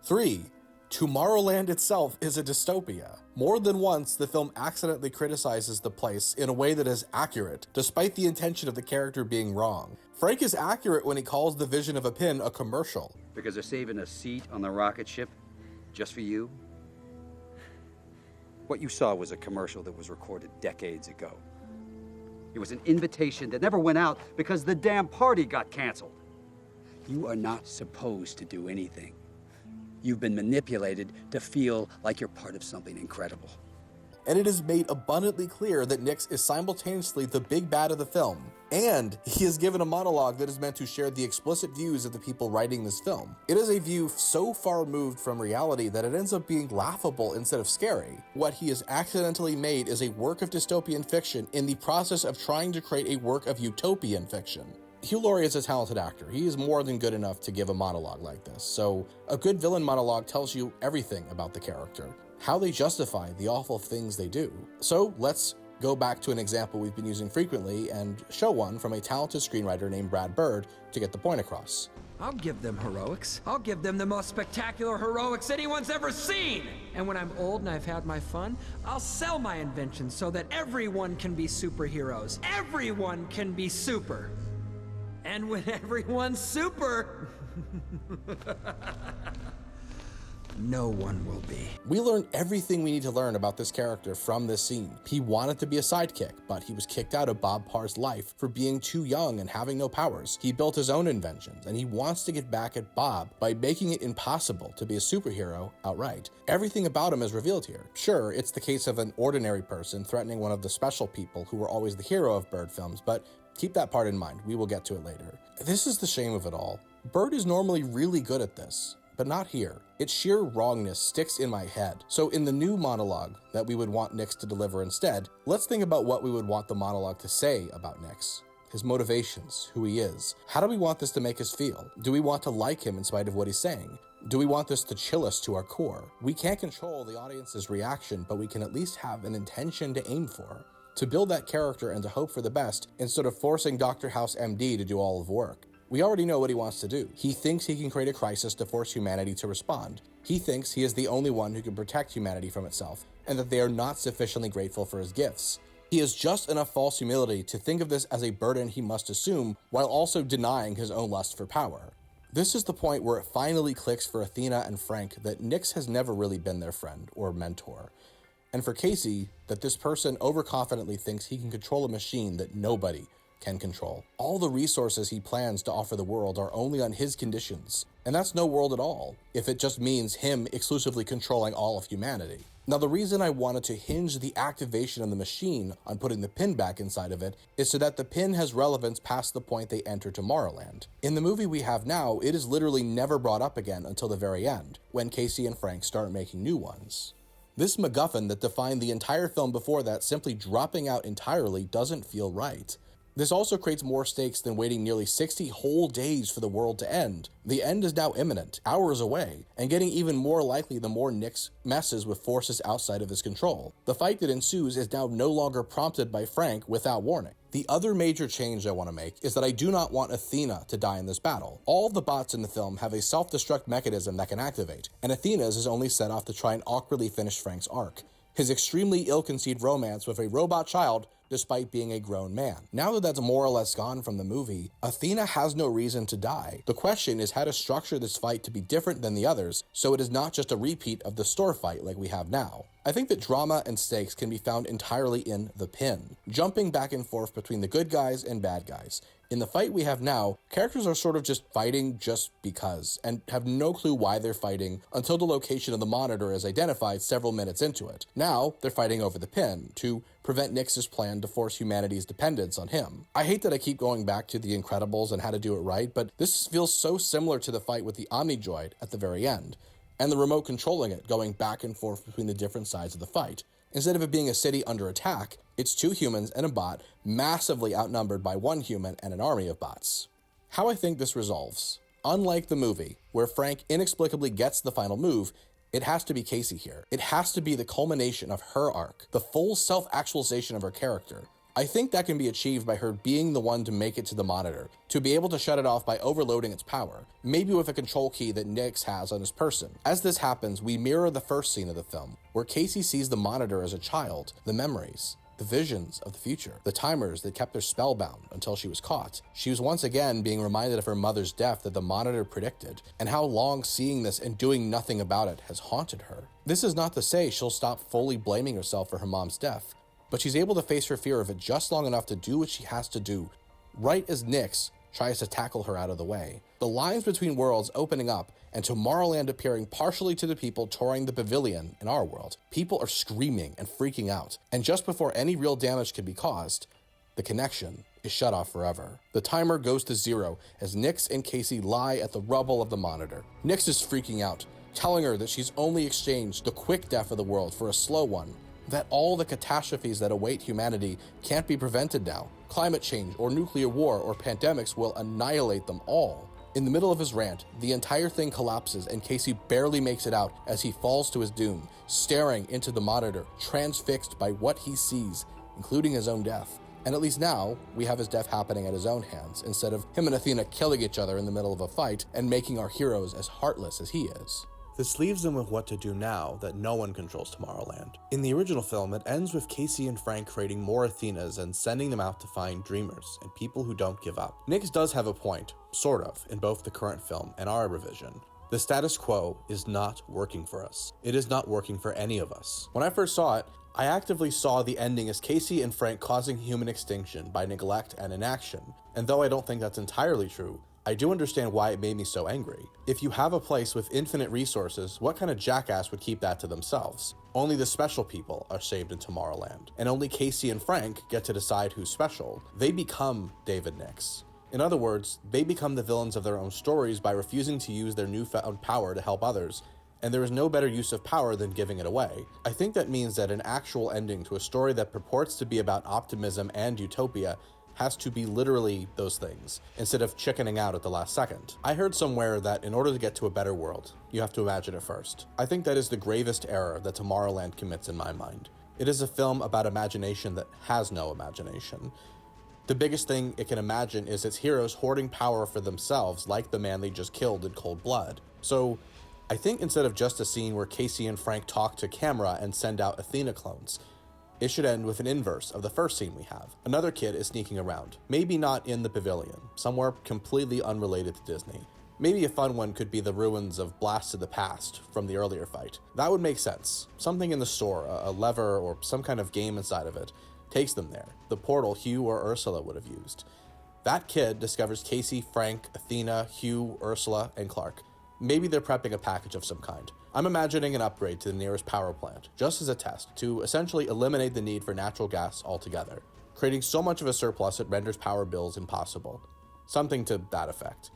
3. Tomorrowland itself is a dystopia. More than once, the film accidentally criticizes the place in a way that is accurate, despite the intention of the character being wrong. Frank is accurate when he calls the vision of a pin a commercial. Because they're saving a seat on the rocket ship just for you? What you saw was a commercial that was recorded decades ago. It was an invitation that never went out because the damn party got canceled. You are not supposed to do anything. You've been manipulated to feel like you're part of something incredible. And it is made abundantly clear that Nix is simultaneously the big bad of the film, and he is given a monologue that is meant to share the explicit views of the people writing this film. It is a view so far removed from reality that it ends up being laughable instead of scary. What he has accidentally made is a work of dystopian fiction in the process of trying to create a work of utopian fiction. Hugh Laurie is a talented actor. He is more than good enough to give a monologue like this, so a good villain monologue tells you everything about the character, how they justify the awful things they do. So let's go back to an example we've been using frequently and show one from a talented screenwriter named Brad Bird to get the point across. I'll give them heroics. I'll give them the most spectacular heroics anyone's ever seen! And when I'm old and I've had my fun, I'll sell my inventions so that everyone can be superheroes. Everyone can be super! And when everyone's super, no one will be. We learn everything we need to learn about this character from this scene. He wanted to be a sidekick, but he was kicked out of Bob Parr's life for being too young and having no powers. He built his own inventions, and he wants to get back at Bob by making it impossible to be a superhero outright. Everything about him is revealed here. Sure, it's the case of an ordinary person threatening one of the special people who were always the hero of Bird films, but keep that part in mind. We will get to it later. This is the shame of it all. Bird is normally really good at this, but not here. Its sheer wrongness sticks in my head. So in the new monologue that we would want Nix to deliver instead, let's think about what we would want the monologue to say about Nix. His motivations, who he is. How do we want this to make us feel? Do we want to like him in spite of what he's saying? Do we want this to chill us to our core? We can't control the audience's reaction, but we can at least have an intention to aim for. To build that character and to hope for the best, instead of forcing Dr. House MD to do all of the work. We already know what he wants to do. He thinks he can create a crisis to force humanity to respond. He thinks he is the only one who can protect humanity from itself, and that they are not sufficiently grateful for his gifts. He has just enough false humility to think of this as a burden he must assume, while also denying his own lust for power. This is the point where it finally clicks for Athena and Frank that Nix has never really been their friend or mentor. And for Casey, that this person overconfidently thinks he can control a machine that nobody can control. All the resources he plans to offer the world are only on his conditions, and that's no world at all, if it just means him exclusively controlling all of humanity. Now, the reason I wanted to hinge the activation of the machine on putting the pin back inside of it is so that the pin has relevance past the point they enter Tomorrowland. In the movie we have now, it is literally never brought up again until the very end, when Casey and Frank start making new ones. This MacGuffin that defined the entire film before that simply dropping out entirely doesn't feel right. This also creates more stakes than waiting nearly 60 whole days for the world to end. The end is now imminent, hours away, and getting even more likely the more Nix messes with forces outside of his control. The fight that ensues is now no longer prompted by Frank without warning. The other major change I want to make is that I do not want Athena to die in this battle. All of the bots in the film have a self-destruct mechanism that can activate, and Athena's is only set off to try and awkwardly finish Frank's arc. His extremely ill-conceived romance with a robot child despite being a grown man. Now that that's more or less gone from the movie, Athena has no reason to die. The question is how to structure this fight to be different than the others, so it is not just a repeat of the store fight like we have now. I think that drama and stakes can be found entirely in the pin, jumping back and forth between the good guys and bad guys. In the fight we have now, characters are sort of just fighting just because, and have no clue why they're fighting until the location of the monitor is identified several minutes into it. Now, they're fighting over the pin, to prevent Nix's plan to force humanity's dependence on him. I hate that I keep going back to The Incredibles and how to do it right, but this feels so similar to the fight with the Omnidroid at the very end, and the remote controlling it going back and forth between the different sides of the fight. Instead of it being a city under attack, it's 2 humans and a bot massively outnumbered by 1 human and an army of bots. How I think this resolves. Unlike the movie, where Frank inexplicably gets the final move, it has to be Casey here. It has to be the culmination of her arc, the full self-actualization of her character. I think that can be achieved by her being the one to make it to the monitor, to be able to shut it off by overloading its power, maybe with a control key that Nix has on his person. As this happens, we mirror the first scene of the film, where Casey sees the monitor as a child, the memories, the visions of the future, the timers that kept her spellbound until she was caught. She was once again being reminded of her mother's death that the monitor predicted, and how long seeing this and doing nothing about it has haunted her. This is not to say she'll stop fully blaming herself for her mom's death, but she's able to face her fear of it just long enough to do what she has to do, right as Nix tries to tackle her out of the way. The lines between worlds opening up and Tomorrowland appearing partially to the people touring the pavilion in our world. People are screaming and freaking out, and just before any real damage can be caused, the connection is shut off forever. The timer goes to 0 as Nix and Casey lie at the rubble of the monitor. Nix is freaking out, telling her that she's only exchanged the quick death of the world for a slow one, that all the catastrophes that await humanity can't be prevented now. Climate change or nuclear war or pandemics will annihilate them all. In the middle of his rant, the entire thing collapses and Casey barely makes it out as he falls to his doom, staring into the monitor, transfixed by what he sees, including his own death. And at least now, we have his death happening at his own hands, instead of him and Athena killing each other in the middle of a fight and making our heroes as heartless as he is. This leaves them with what to do now that no one controls Tomorrowland. In the original film, it ends with Casey and Frank creating more Athenas and sending them out to find dreamers and people who don't give up. Nix does have a point, sort of, in both the current film and our revision. The status quo is not working for us. It is not working for any of us. When I first saw it, I actively saw the ending as Casey and Frank causing human extinction by neglect and inaction. And though I don't think that's entirely true, I do understand why it made me so angry. If you have a place with infinite resources, what kind of jackass would keep that to themselves? Only the special people are saved in Tomorrowland, and only Casey and Frank get to decide who's special. They become David Nix. In other words, they become the villains of their own stories by refusing to use their newfound power to help others, and there is no better use of power than giving it away. I think that means that an actual ending to a story that purports to be about optimism and utopia has to be literally those things, instead of chickening out at the last second. I heard somewhere that in order to get to a better world, you have to imagine it first. I think that is the gravest error that Tomorrowland commits in my mind. It is a film about imagination that has no imagination. The biggest thing it can imagine is its heroes hoarding power for themselves, like the man they just killed in cold blood. So I think instead of just a scene where Casey and Frank talk to camera and send out Athena clones, it should end with an inverse of the first scene we have. Another kid is sneaking around, maybe not in the pavilion, somewhere completely unrelated to Disney. Maybe a fun one could be the ruins of Blast of the Past from the earlier fight. That would make sense. Something in the store, a lever or some kind of game inside of it, takes them there. The portal Hugh or Ursula would have used. That kid discovers Casey, Frank, Athena, Hugh, Ursula, and Clark. Maybe they're prepping a package of some kind. I'm imagining an upgrade to the nearest power plant, just as a test, to essentially eliminate the need for natural gas altogether, creating so much of a surplus it renders power bills impossible. Something to that effect.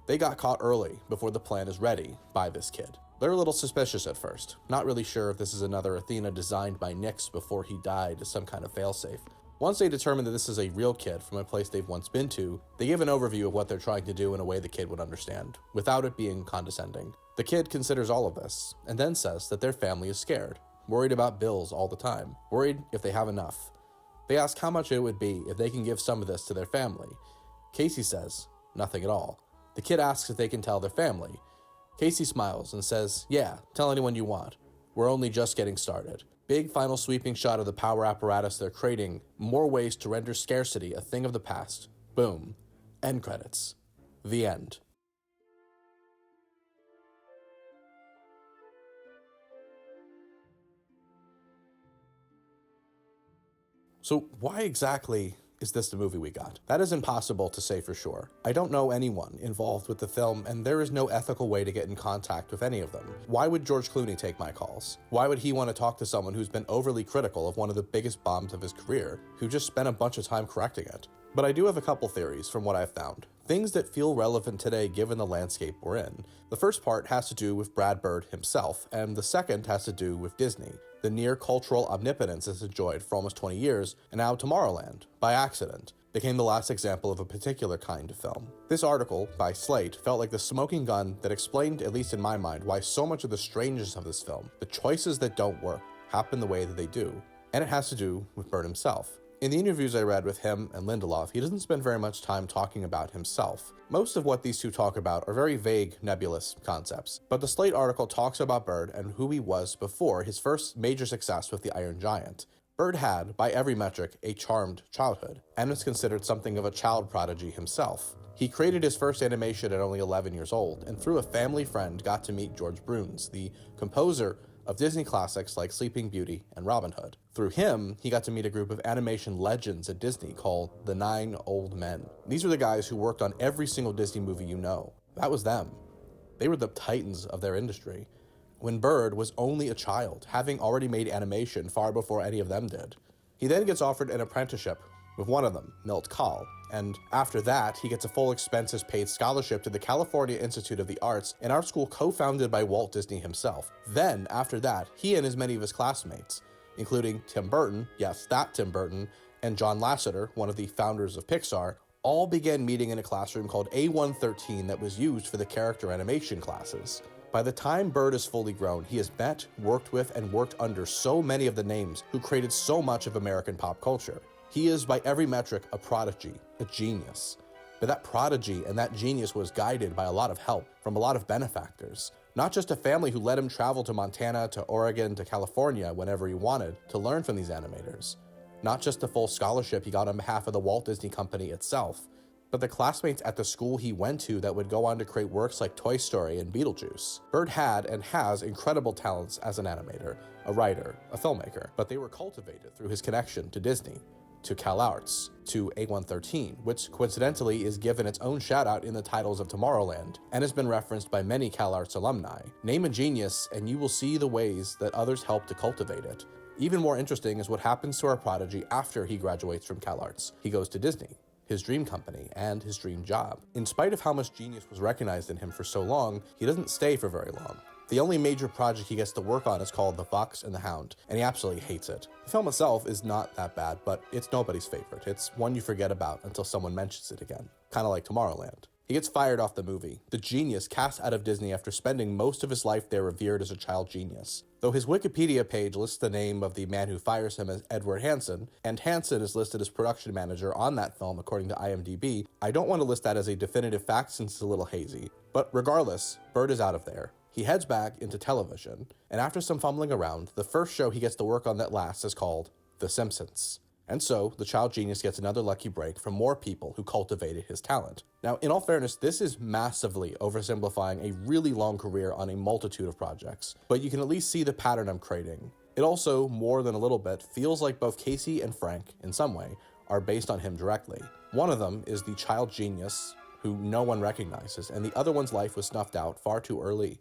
They got caught early, before the plan is ready, by this kid. They're a little suspicious at first, not really sure if this is another Athena designed by Nix before he died as some kind of failsafe. Once they determine that this is a real kid from a place they've once been to, they give an overview of what they're trying to do in a way the kid would understand, without it being condescending. The kid considers all of this, and then says that their family is scared, worried about bills all the time, worried if they have enough. They ask how much it would be if they can give some of this to their family. Casey says, nothing at all. The kid asks if they can tell their family. Casey smiles and says, yeah, tell anyone you want. We're only just getting started. Big final sweeping shot of the power apparatus they're creating, more ways to render scarcity a thing of the past. Boom. End credits. The end. So why exactly is this the movie we got? That is impossible to say for sure. I don't know anyone involved with the film, and there is no ethical way to get in contact with any of them. Why would George Clooney take my calls? Why would he want to talk to someone who's been overly critical of one of the biggest bombs of his career, who just spent a bunch of time correcting it? But I do have a couple theories from what I've found. Things that feel relevant today given the landscape we're in. The first part has to do with Brad Bird himself, and the second has to do with Disney. The near cultural omnipotence it's enjoyed for almost 20 years, and now Tomorrowland, by accident, became the last example of a particular kind of film. This article, by Slate, felt like the smoking gun that explained, at least in my mind, why so much of the strangeness of this film, the choices that don't work, happen the way that they do. And it has to do with Bird himself. In the interviews I read with him and Lindelof, he doesn't spend very much time talking about himself. Most of what these two talk about are very vague, nebulous concepts, but the Slate article talks about Bird and who he was before his first major success with the Iron Giant. Bird had, by every metric, a charmed childhood, and was considered something of a child prodigy himself. He created his first animation at only 11 years old, and through a family friend got to meet George Bruns, the composer of Disney classics like Sleeping Beauty and Robin Hood. Through him, he got to meet a group of animation legends at Disney called the 9 Old Men. These were the guys who worked on every single Disney movie you know. That was them. They were the titans of their industry. When Bird was only a child, having already made animation far before any of them did. He then gets offered an apprenticeship with one of them, Milt Kahl, and after that, he gets a full expenses-paid scholarship to the California Institute of the Arts, an art school co-founded by Walt Disney himself. Then, after that, he and as many of his classmates, including Tim Burton, yes, that Tim Burton, and John Lasseter, one of the founders of Pixar, all began meeting in a classroom called A113 that was used for the character animation classes. By the time Bird is fully grown, he has met, worked with, and worked under so many of the names who created so much of American pop culture. He is, by every metric, a prodigy, a genius. But that prodigy and that genius was guided by a lot of help from a lot of benefactors. Not just a family who let him travel to Montana, to Oregon, to California whenever he wanted to learn from these animators. Not just the full scholarship he got on behalf of the Walt Disney Company itself, but the classmates at the school he went to that would go on to create works like Toy Story and Beetlejuice. Bird had and has incredible talents as an animator, a writer, a filmmaker, but they were cultivated through his connection to Disney, to CalArts, to A113, which coincidentally is given its own shout-out in the titles of Tomorrowland, and has been referenced by many CalArts alumni. Name a genius, and you will see the ways that others helped to cultivate it. Even more interesting is what happens to our prodigy after he graduates from CalArts. He goes to Disney, his dream company, and his dream job. In spite of how much genius was recognized in him for so long, he doesn't stay for very long. The only major project he gets to work on is called The Fox and the Hound, and he absolutely hates it. The film itself is not that bad, but it's nobody's favorite. It's one you forget about until someone mentions it again. Kinda like Tomorrowland. He gets fired off the movie. The genius cast out of Disney after spending most of his life there revered as a child genius. Though his Wikipedia page lists the name of the man who fires him as Edward Hansen, and Hansen is listed as production manager on that film according to IMDb, I don't want to list that as a definitive fact since it's a little hazy. But regardless, Bird is out of there. He heads back into television, and after some fumbling around, the first show he gets to work on that lasts is called The Simpsons. And so, the child genius gets another lucky break from more people who cultivated his talent. Now, in all fairness, this is massively oversimplifying a really long career on a multitude of projects, but you can at least see the pattern I'm creating. It also, more than a little bit, feels like both Casey and Frank, in some way, are based on him directly. One of them is the child genius who no one recognizes, and the other one's life was snuffed out far too early,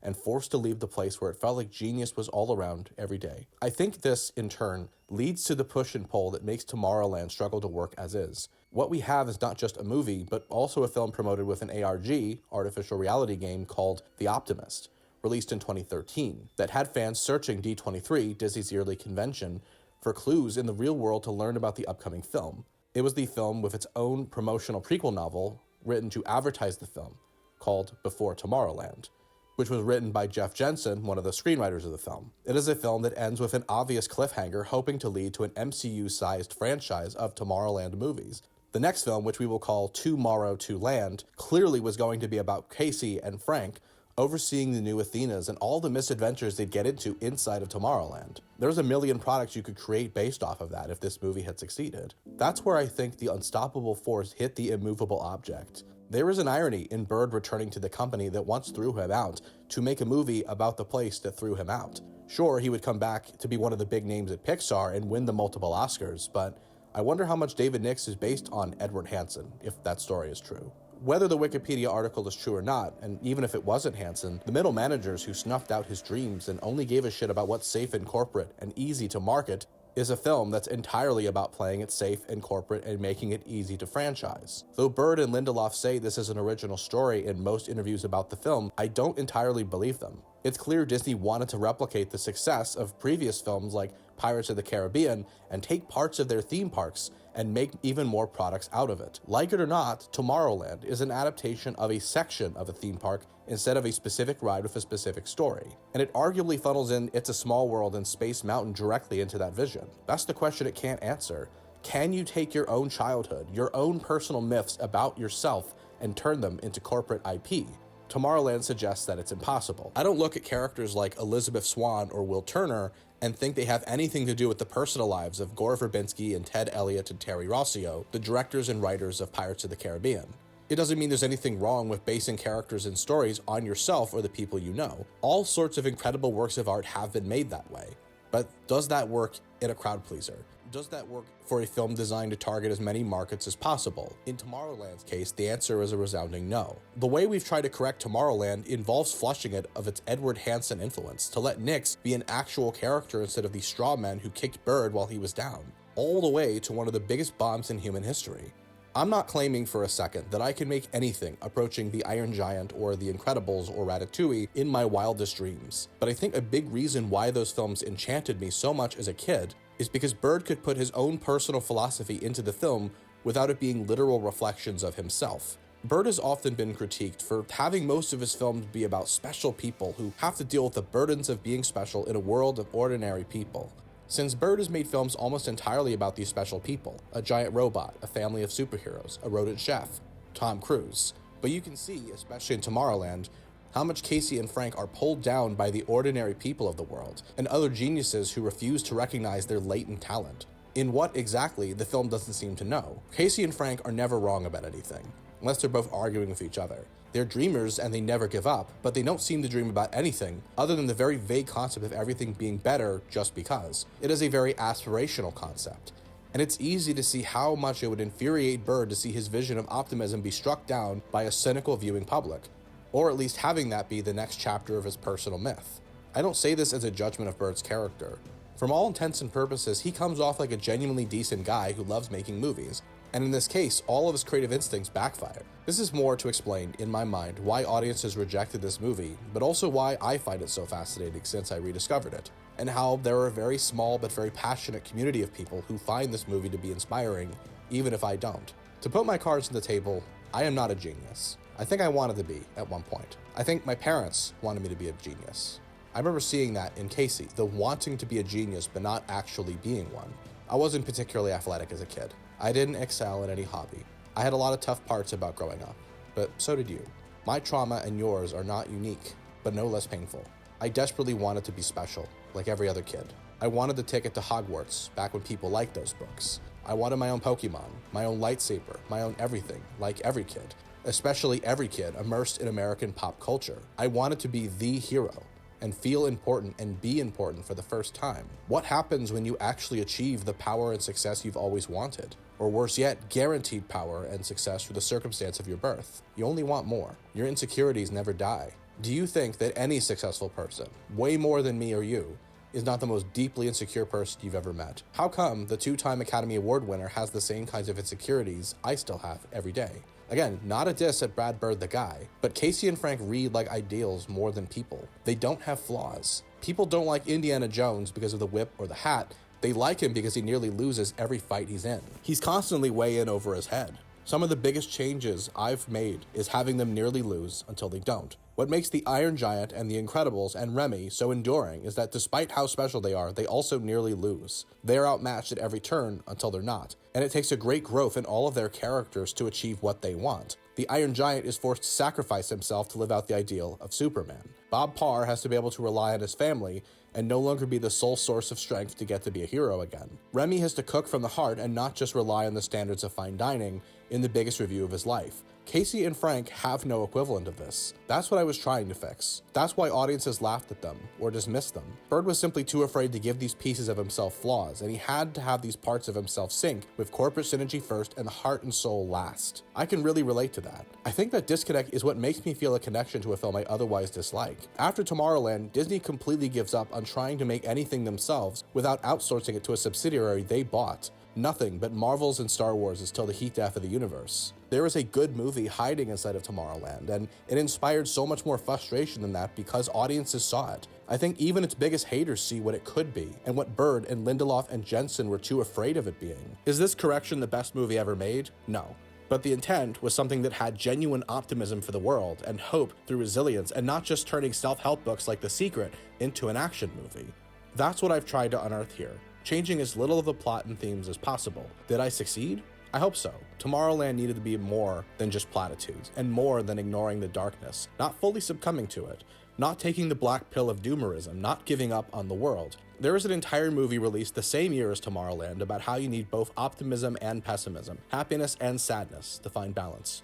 and forced to leave the place where it felt like genius was all around every day. I think this, in turn, leads to the push and pull that makes Tomorrowland struggle to work as is. What we have is not just a movie, but also a film promoted with an ARG, artificial reality game, called The Optimist, released in 2013, that had fans searching D23, Disney's yearly convention, for clues in the real world to learn about the upcoming film. It was the film with its own promotional prequel novel written to advertise the film, called Before Tomorrowland, which was written by Jeff Jensen, one of the screenwriters of the film. It is a film that ends with an obvious cliffhanger hoping to lead to an MCU-sized franchise of Tomorrowland movies. The next film, which we will call Tomorrow to Land, clearly was going to be about Casey and Frank overseeing the new Athenas and all the misadventures they'd get into inside of Tomorrowland. There's a million products you could create based off of that if this movie had succeeded. That's where I think the unstoppable force hit the immovable object. There is an irony in Bird returning to the company that once threw him out to make a movie about the place that threw him out. Sure, he would come back to be one of the big names at Pixar and win the multiple Oscars, but I wonder how much David Nix is based on Edward Hansen, if that story is true. Whether the Wikipedia article is true or not, and even if it wasn't Hansen, the middle managers who snuffed out his dreams and only gave a shit about what's safe and corporate and easy to market is a film that's entirely about playing it safe and corporate and making it easy to franchise. Though Bird and Lindelof say this is an original story in most interviews about the film, I don't entirely believe them. It's clear Disney wanted to replicate the success of previous films like Pirates of the Caribbean and take parts of their theme parks and make even more products out of it. Like it or not, Tomorrowland is an adaptation of a section of a theme park instead of a specific ride with a specific story. And it arguably funnels in It's a Small World and Space Mountain directly into that vision. That's the question it can't answer. Can you take your own childhood, your own personal myths about yourself, and turn them into corporate IP? Tomorrowland suggests that it's impossible. I don't look at characters like Elizabeth Swann or Will Turner and think they have anything to do with the personal lives of Gore Verbinski and Ted Elliott and Terry Rossio, the directors and writers of Pirates of the Caribbean. It doesn't mean there's anything wrong with basing characters and stories on yourself or the people you know. All sorts of incredible works of art have been made that way. But does that work in a crowd pleaser? Does that work for a film designed to target as many markets as possible? In Tomorrowland's case, the answer is a resounding no. The way we've tried to correct Tomorrowland involves flushing it of its Edward Hansen influence to let Nix be an actual character instead of the straw man who kicked Bird while he was down, all the way to one of the biggest bombs in human history. I'm not claiming for a second that I can make anything approaching the Iron Giant or The Incredibles or Ratatouille in my wildest dreams, but I think a big reason why those films enchanted me so much as a kid is because Bird could put his own personal philosophy into the film without it being literal reflections of himself. Bird has often been critiqued for having most of his films be about special people who have to deal with the burdens of being special in a world of ordinary people. Since Bird has made films almost entirely about these special people, a giant robot, a family of superheroes, a rodent chef, Tom Cruise, but you can see, especially in Tomorrowland, how much Casey and Frank are pulled down by the ordinary people of the world, and other geniuses who refuse to recognize their latent talent. In what exactly, the film doesn't seem to know. Casey and Frank are never wrong about anything, unless they're both arguing with each other. They're dreamers and they never give up, but they don't seem to dream about anything other than the very vague concept of everything being better just because. It is a very aspirational concept, and it's easy to see how much it would infuriate Bird to see his vision of optimism be struck down by a cynical viewing public, or at least having that be the next chapter of his personal myth. I don't say this as a judgment of Bird's character. From all intents and purposes, he comes off like a genuinely decent guy who loves making movies, and in this case, all of his creative instincts backfire. This is more to explain, in my mind, why audiences rejected this movie, but also why I find it so fascinating since I rediscovered it, and how there are a very small but very passionate community of people who find this movie to be inspiring, even if I don't. To put my cards on the table, I am not a genius. I think I wanted to be at one point. I think my parents wanted me to be a genius. I remember seeing that in Casey, the wanting to be a genius but not actually being one. I wasn't particularly athletic as a kid. I didn't excel in any hobby. I had a lot of tough parts about growing up, but so did you. My trauma and yours are not unique, but no less painful. I desperately wanted to be special, like every other kid. I wanted the ticket to Hogwarts, back when people liked those books. I wanted my own Pokemon, my own lightsaber, my own everything, like every kid. Especially every kid immersed in American pop culture. I wanted to be the hero and feel important and be important for the first time. What happens when you actually achieve the power and success you've always wanted? Or worse yet, guaranteed power and success through the circumstance of your birth. You only want more. Your insecurities never die. Do you think that any successful person, way more than me or you, is not the most deeply insecure person you've ever met? How come the 2-time Academy Award winner has the same kinds of insecurities I still have every day? Again, not a diss at Brad Bird the guy, but Casey and Frank read like ideals more than people. They don't have flaws. People don't like Indiana Jones because of the whip or the hat. They like him because he nearly loses every fight he's in. He's constantly way in over his head. Some of the biggest changes I've made is having them nearly lose until they don't. What makes the Iron Giant and the Incredibles and Remy so enduring is that despite how special they are, they also nearly lose. They're outmatched at every turn until they're not, and it takes a great growth in all of their characters to achieve what they want. The Iron Giant is forced to sacrifice himself to live out the ideal of Superman. Bob Parr has to be able to rely on his family and no longer be the sole source of strength to get to be a hero again. Remy has to cook from the heart and not just rely on the standards of fine dining in the biggest review of his life. Casey and Frank have no equivalent of this. That's what I was trying to fix. That's why audiences laughed at them or dismissed them. Bird was simply too afraid to give these pieces of himself flaws, and he had to have these parts of himself sync with corporate synergy first and the heart and soul last. I can really relate to that. I think that disconnect is what makes me feel a connection to a film I otherwise dislike. After Tomorrowland, Disney completely gives up on trying to make anything themselves without outsourcing it to a subsidiary they bought. Nothing but Marvels and Star Wars is still the heat death of the universe. There is a good movie hiding inside of Tomorrowland, and it inspired so much more frustration than that because audiences saw it. I think even its biggest haters see what it could be, and what Bird and Lindelof and Jensen were too afraid of it being. Is this correction the best movie ever made? No. But the intent was something that had genuine optimism for the world and hope through resilience, and not just turning self-help books like The Secret into an action movie. That's what I've tried to unearth here. changing as little of the plot and themes as possible. Did I succeed? I hope so. Tomorrowland needed to be more than just platitudes, and more than ignoring the darkness, not fully succumbing to it, not taking the black pill of doomerism, not giving up on the world. There is an entire movie released the same year as Tomorrowland about how you need both optimism and pessimism, happiness and sadness to find balance,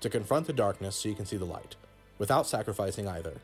to confront the darkness so you can see the light, without sacrificing either.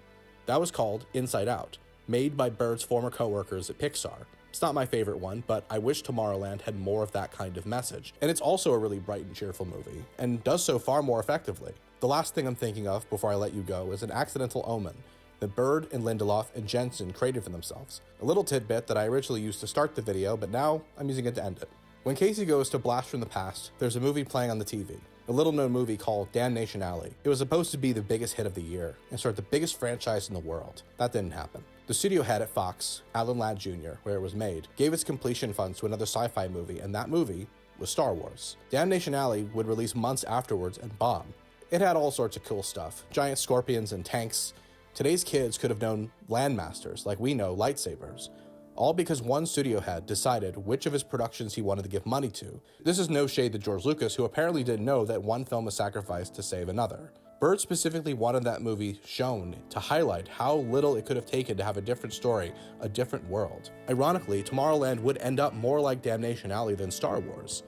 That was called Inside Out, made by Bird's former co-workers at Pixar. It's not my favorite one, but I wish Tomorrowland had more of that kind of message. And it's also a really bright and cheerful movie, and does so far more effectively. The last thing I'm thinking of before I let you go is An Accidental Omen that Bird and Lindelof and Jensen created for themselves. A little tidbit that I originally used to start the video, but now I'm using it to end it. When Casey goes to blast from the past, there's a movie playing on the TV. A little-known movie called Damnation Alley. It was supposed to be the biggest hit of the year and start the biggest franchise in the world. That didn't happen. The studio head at Fox, Alan Ladd Jr., where it was made, gave its completion funds to another sci-fi movie, and that movie was Star Wars. Damnation Alley would release months afterwards and bomb. It had all sorts of cool stuff. Giant scorpions and tanks. Today's kids could have known landmasters, like we know lightsabers. All because one studio head decided which of his productions he wanted to give money to. This is no shade to George Lucas, who apparently didn't know that one film was sacrificed to save another. Bird specifically wanted that movie shown to highlight how little it could have taken to have a different story, a different world. Ironically, Tomorrowland would end up more like Damnation Alley than Star Wars.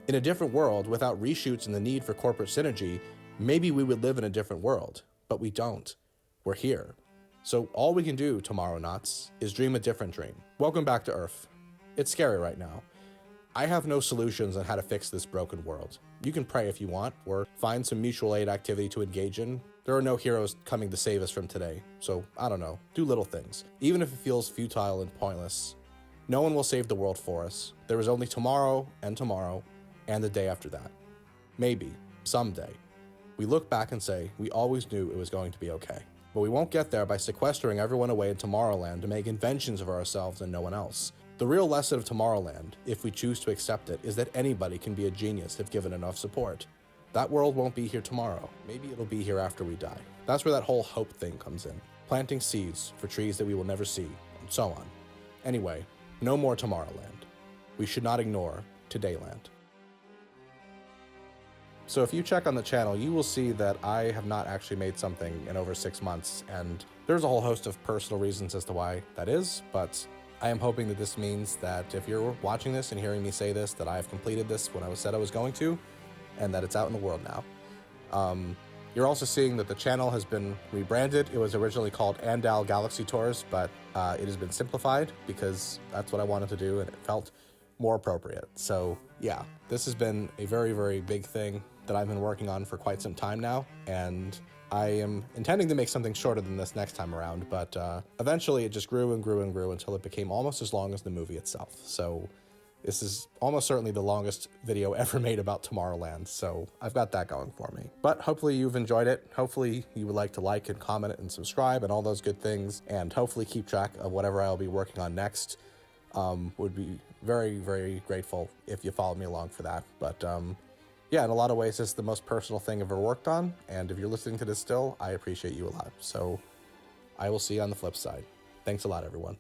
In a different world, without reshoots and the need for corporate synergy, maybe we would live in a different world, but we don't. We're here. So all we can do, Tomorrownauts, is dream a different dream. Welcome back to Earth. It's scary right now. I have no solutions on how to fix this broken world. You can pray if you want, or find some mutual aid activity to engage in. There are no heroes coming to save us from today, so I don't know, do little things. Even if it feels futile and pointless, no one will save the world for us. There is only tomorrow, and the day after that. Maybe, someday, we look back and say, we always knew it was going to be okay. But we won't get there by sequestering everyone away in Tomorrowland to make inventions of ourselves and no one else. The real lesson of Tomorrowland, if we choose to accept it, is that anybody can be a genius if given enough support. That world won't be here tomorrow. Maybe it'll be here after we die. That's where that whole hope thing comes in. Planting seeds for trees that we will never see, and so on. Anyway, no more Tomorrowland. We should not ignore Todayland. So if you check on the channel, you will see that I have not actually made something in over 6 months, and there's a whole host of personal reasons as to why that is, but I am hoping that this means that if you're watching this and hearing me say this, that I have completed this when I said I was going to, and that it's out in the world now. You're also seeing that the channel has been rebranded. It was originally called Andal Galaxy Tours, but it has been simplified because that's what I wanted to do, and it felt more appropriate. So yeah, this has been a very, very big thing that I've been working on for quite some time now, and I am intending to make something shorter than this next time around, but eventually it just grew and grew and grew until it became almost as long as the movie itself. So this is almost certainly the longest video ever made about Tomorrowland, so I've got that going for me. But hopefully you've enjoyed it. Hopefully you would like and comment and subscribe and all those good things, and hopefully keep track of whatever I'll be working on next. Would be very, very grateful if you followed me along for that. But yeah, in a lot of ways, this is the most personal thing I've ever worked on, and if you're listening to this still, I appreciate you a lot. So I will see you on the flip side. Thanks a lot, everyone.